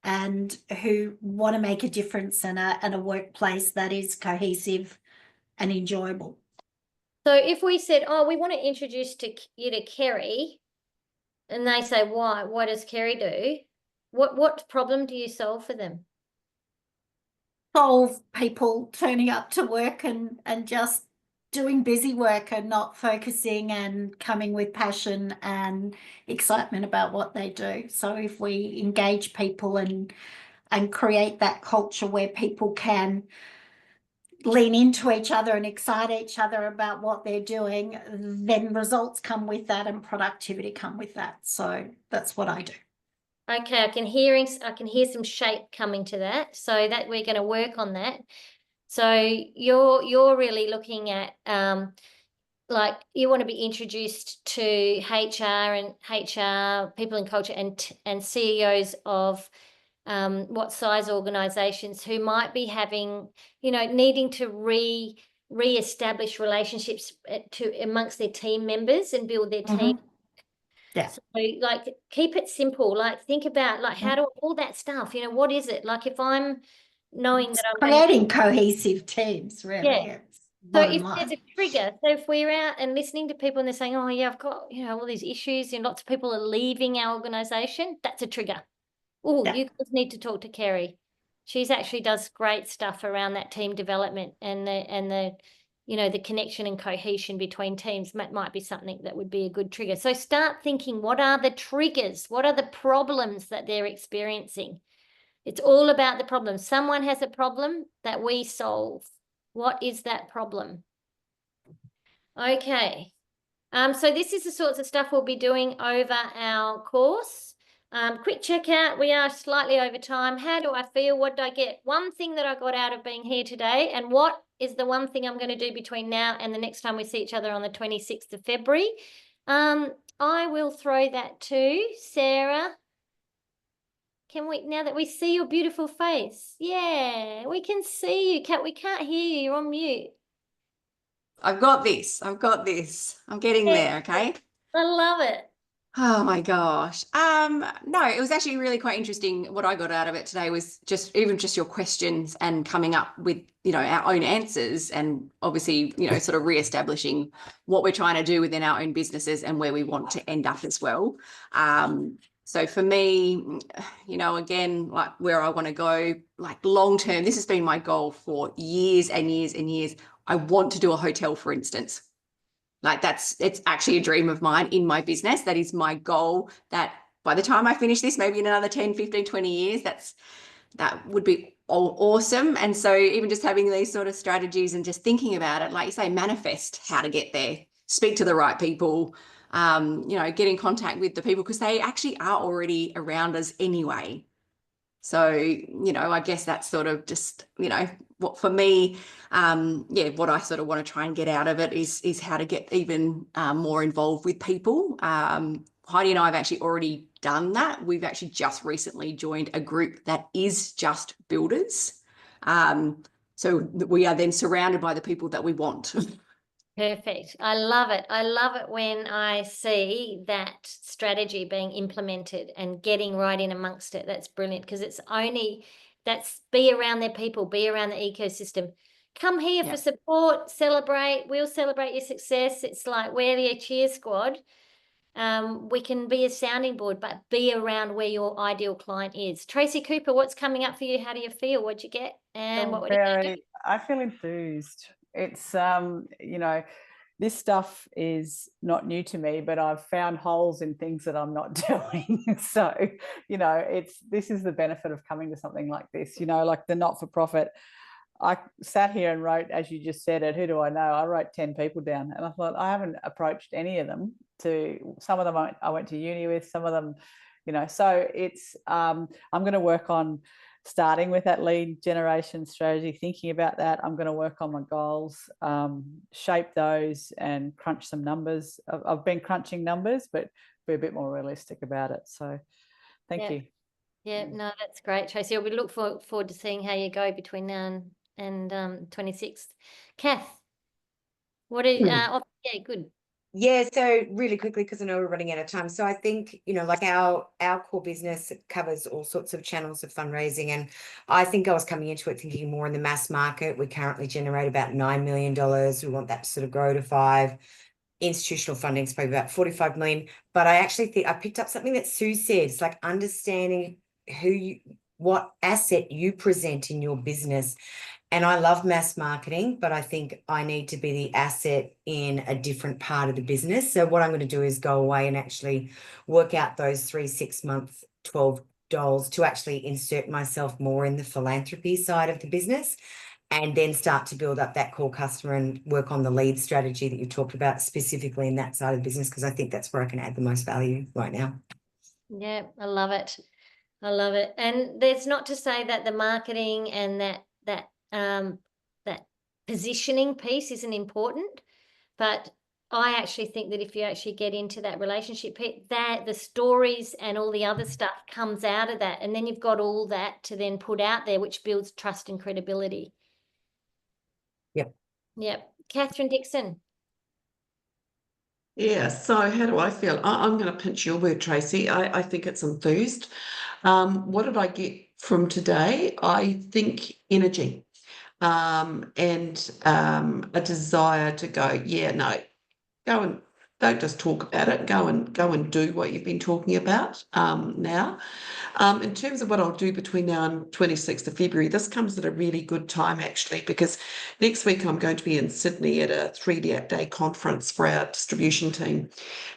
and who want to make a difference in a workplace that is cohesive and enjoyable. So if we said, oh, we want to introduce you to Kerry, and they say, why? What does Kerry do? What problem do you solve for them? Solve people turning up to work and just doing busy work and not focusing and coming with passion and excitement about what they do. So if we engage people and create that culture where people can lean into each other and excite each other about what they're doing, then results come with that and productivity come with that. So that's what I do. Okay, I can hear some shape coming to that. So that we're going to work on that. So you're really looking at like you want to be introduced to HR people in culture and CEOs of what size organizations who might be having, needing to re-establish relationships amongst their team members and build their team. Yeah. So like keep it simple. Like think about like how do all that stuff, what is it? Like if I'm knowing that I'm creating cohesive teams, really. Yeah. So if there's a trigger, so if we're out and listening to people and they're saying, oh yeah, I've got, all these issues and lots of people are leaving our organization, that's a trigger. Oh, you guys need to talk to Kerry. She's actually does great stuff around that team development and the the connection and cohesion between teams might be something that would be a good trigger. So start thinking, what are the triggers? What are the problems that they're experiencing? It's all about the problem. Someone has a problem that we solve. What is that problem? Okay. So this is the sorts of stuff we'll be doing over our course. Quick checkout. We are slightly over time. How do I feel? What did I get? One thing that I got out of being here today, and what is the one thing I'm going to do between now and the next time we see each other on the 26th of February? I will throw that to Sarah. Can we, now that we see your beautiful face? Yeah, we can see you. We can't hear you. You're on mute. I've got this. I'm getting there, okay? I love it. Oh my gosh. No, it was actually really quite interesting. What I got out of it today was just your questions and coming up with, our own answers and obviously, sort of reestablishing what we're trying to do within our own businesses and where we want to end up as well. So for me, again, like where I want to go, like long term, this has been my goal for years and years and years. I want to do a hotel, for instance. Like it's actually a dream of mine in my business. That is my goal, that by the time I finish this, maybe in another 10, 15, 20 years, that would be awesome. And so even just having these sort of strategies and just thinking about it, like you say, manifest how to get there, speak to the right people, get in contact with the people because they actually are already around us anyway. So, I guess that's sort of just, what for me, what I sort of want to try and get out of it is how to get even more involved with people. Heidi and I have actually already done that. We've actually just recently joined a group that is just builders. So we are then surrounded by the people that we want. Perfect. I love it. I love it when I see that strategy being implemented and getting right in amongst it. That's brilliant because that's be around their people, be around the ecosystem. Come here for support, celebrate. We'll celebrate your success. It's like we're the cheer squad. We can be a sounding board, but be around where your ideal client is. Tracy Cooper, what's coming up for you? How do you feel? What'd you get? And what would you do? I feel enthused. It's this stuff is not new to me, but I've found holes in things that I'm not doing. So, this is the benefit of coming to something like this, like the not-for-profit. I sat here and wrote, as you just said it, who do I know? I wrote 10 people down and I thought I haven't approached any of them. Some of them I went to uni with, some of them, so it's, I'm going to work on starting with that lead generation strategy, thinking about that. I'm going to work on my goals, shape those and crunch some numbers. I've been crunching numbers, but be a bit more realistic about it. So thank you. Yeah, no, that's great, Tracy. We look forward to seeing how you go between now and 26th. Kath, what are yeah, good. Yeah, so really quickly, because I know we're running out of time. So I think, like our core business covers all sorts of channels of fundraising. And I think I was coming into it thinking more in the mass market. We currently generate about $9 million. We want that to sort of grow to 5. Institutional funding is probably about 45 million. But I actually think I picked up something that Sue said. It's like understanding what asset you present in your business. And I love mass marketing, but I think I need to be the asset in a different part of the business. So what I'm going to do is go away and actually work out those 3, 6 month, 12 dollars to actually insert myself more in the philanthropy side of the business, and then start to build up that core customer and work on the lead strategy that you talked about specifically in that side of the business, because I think that's where I can add the most value right now. Yeah, I love it. I love it. And there's not to say that the marketing and that positioning piece isn't important, but I actually think that if you actually get into that relationship, that the stories and all the other stuff comes out of that, and then you've got all that to then put out there, which builds trust and credibility. Yep. Catherine Dixon. Yeah, so how do I feel? I'm going to pinch your word, Tracy. I think it's enthused. What did I get from today? I think energy, and a desire to go, yeah, no, go and don't just talk about it, go and do what you've been talking about now. In terms of what I'll do between now and 26th of February, this comes at a really good time actually, because next week I'm going to be in Sydney at a 3-day conference for our distribution team.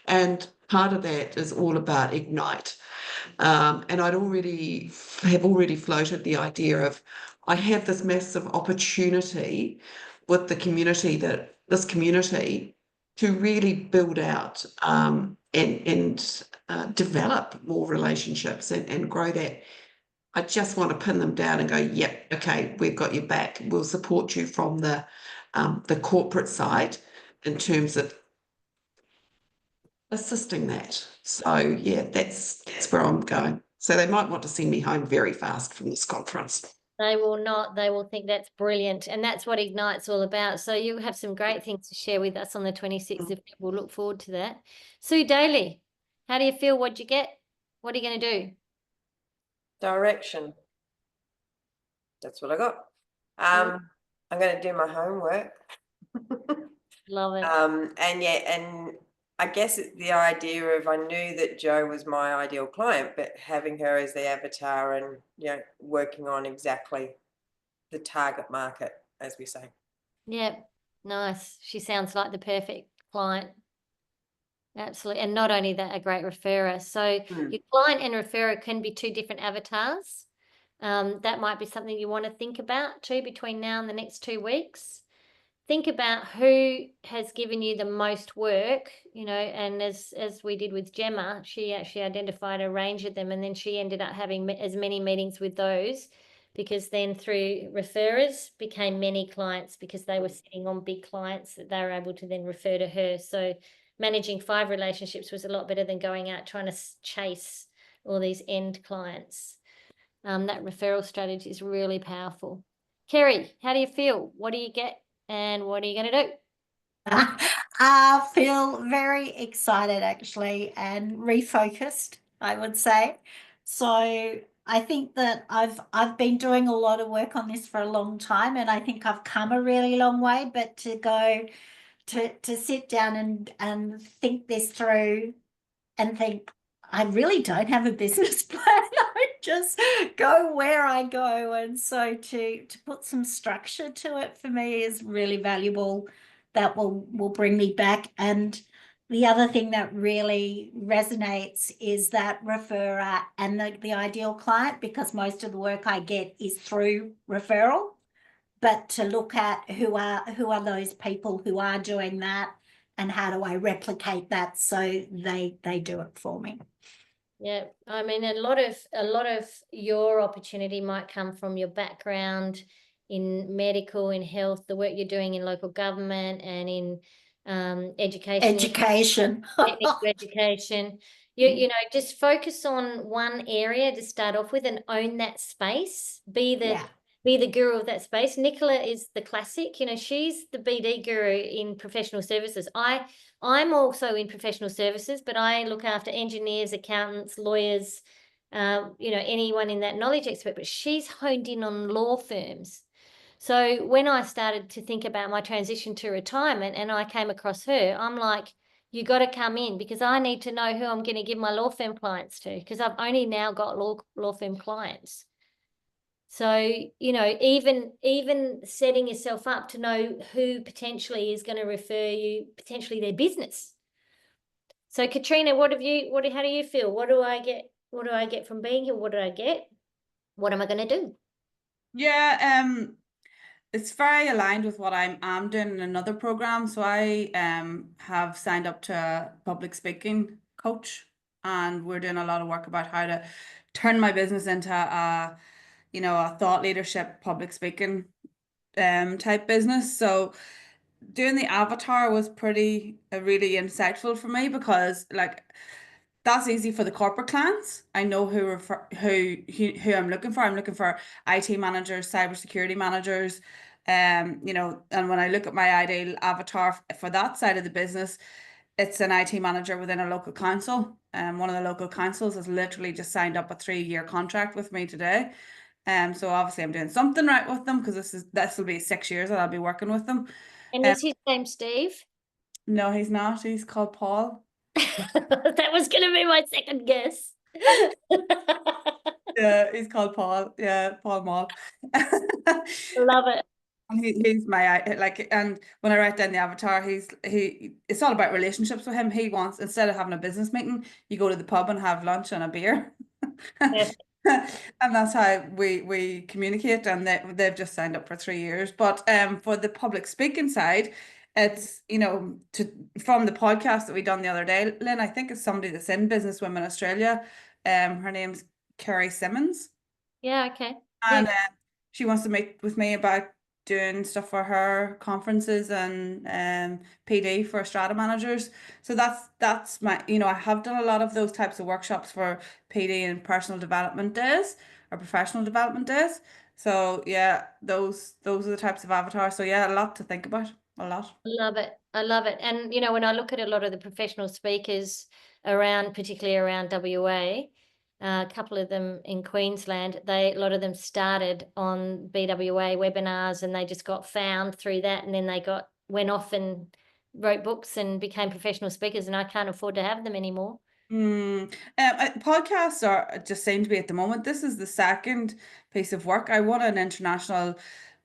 And part of that is all about Ignite. And I'd already floated the idea of, I have this massive opportunity with this community to really build out and develop more relationships and grow that. I just want to pin them down and go, yep, okay, we've got your back. We'll support you from the corporate side in terms of assisting that. So yeah, that's where I'm going. So they might want to send me home very fast from this conference. They will not. They will think that's brilliant. And that's what Ignite's all about. So you have some great things to share with us on the 26th of We'll look forward to that. Sue Daly, how do you feel? What'd you get? What are you going to do? Direction. That's what I got. I'm going to do my homework. Love it. And I guess the idea of, I knew that Jo was my ideal client, but having her as the avatar and, working on exactly the target market, as we say. Yeah, nice. She sounds like the perfect client. Absolutely. And not only that, a great referrer. So your client and referrer can be 2 different avatars. That might be something you want to think about too between now and the next 2 weeks. Think about who has given you the most work, and as we did with Gemma, she actually identified a range of them, and then she ended up having as many meetings with those, because then through referrers became many clients, because they were sitting on big clients that they were able to then refer to her. So managing 5 relationships was a lot better than going out trying to chase all these end clients. That referral strategy is really powerful. Kerry, how do you feel? What do you get? And what are you going to do? I feel very excited actually, and refocused, I would say. So I think that I've been doing a lot of work on this for a long time, and I think I've come a really long way, but to go to sit down and think this through and think, I really don't have a business plan. I just go where I go. And so to put some structure to it for me is really valuable. That will bring me back. And the other thing that really resonates is that referrer and the ideal client, because most of the work I get is through referral. But to look at who are those people who are doing that, and how do I replicate that so they do it for me. Yeah, I mean, a lot of your opportunity might come from your background in medical, in health, the work you're doing in local government and in education. Education. You know, just focus on one area to start off with and own that space. Be be the guru of that space. Nicola is the classic, you know, she's the BD guru in professional services. I'm also in professional services, but I look after engineers, accountants, lawyers, you know, anyone in that knowledge expert, but she's honed in on law firms. So when I started to think about my transition to retirement and I came across her, I'm like, you got to come in, because I need to know who I'm going to give my law firm clients to, because I've only now got law firm clients. So, you know, even setting yourself up to know who potentially is going to refer you, potentially their business. So Katrina, how do you feel? What do I get from being here? What do I get? What am I going to do? Yeah, it's very aligned with what I'm doing in another program. So I have signed up to a public speaking coach, and we're doing a lot of work about how to turn my business into a thought leadership public speaking type business. So doing the avatar was really insightful for me, because like that's easy for the corporate clients. I know who I'm looking for. I'm looking for IT managers, cybersecurity managers, you know, and when I look at my ideal avatar for that side of the business, it's an IT manager within a local council. One of the local councils has literally just signed up a 3-year contract with me today. So obviously I'm doing something right with them, because this will be 6 years that I'll be working with them. And is his name Steve? No, he's not. He's called Paul. That was going to be my second guess. Yeah, he's called Paul. Yeah, Paul Mall. Love it. And he's my like, and when I write down the avatar, it's all about relationships with him. He wants, instead of having a business meeting, you go to the pub and have lunch and a beer. Yeah. And that's how we communicate, and they've just signed up for 3 years. But for the public speaking side, it's, you know, from the podcast that we done the other day, Lynn, I think it's somebody that's in Business Women Australia. Her name's Kerry Simmons. Yeah, okay. And she wants to meet with me about doing stuff for her conferences and PD for strata managers. So that's my, you know, I have done a lot of those types of workshops for PD and personal development days or professional development days. So yeah, those are the types of avatars. So yeah, a lot to think about. A lot. Love it. I love it. And, you know, when I look at a lot of the professional speakers around, particularly around WA, a couple of them in Queensland, a lot of them started on BWA webinars, and they just got found through that. And then they went off and wrote books and became professional speakers, and I can't afford to have them anymore. Podcasts are just seem to be at the moment. This is the second piece of work. I won an international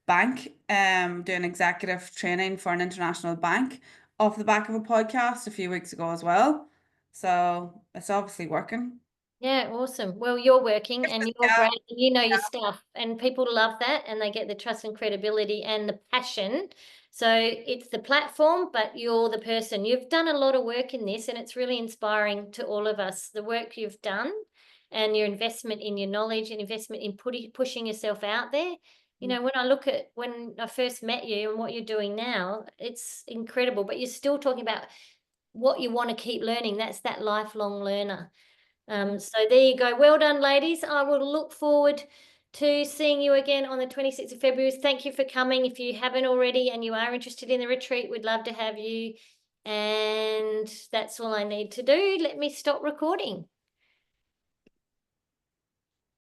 bank, doing executive training for an international bank off the back of a podcast a few weeks ago as well. So it's obviously working. Yeah, awesome. Well, you're working and you're Yeah. great. You know your stuff, and people love that, and they get the trust and credibility and the passion. So it's the platform, but you're the person. You've done a lot of work in this, and it's really inspiring to all of us, the work you've done and your investment in your knowledge and investment in pushing yourself out there. You know, when I look at when I first met you and what you're doing now, it's incredible, but you're still talking about what you want to keep learning. That's that lifelong learner. So there you go. Well done, ladies. I will look forward to seeing you again on the 26th of February. Thank you for coming. If you haven't already and you are interested in the retreat, we'd love to have you. And that's all I need to do. Let me stop recording.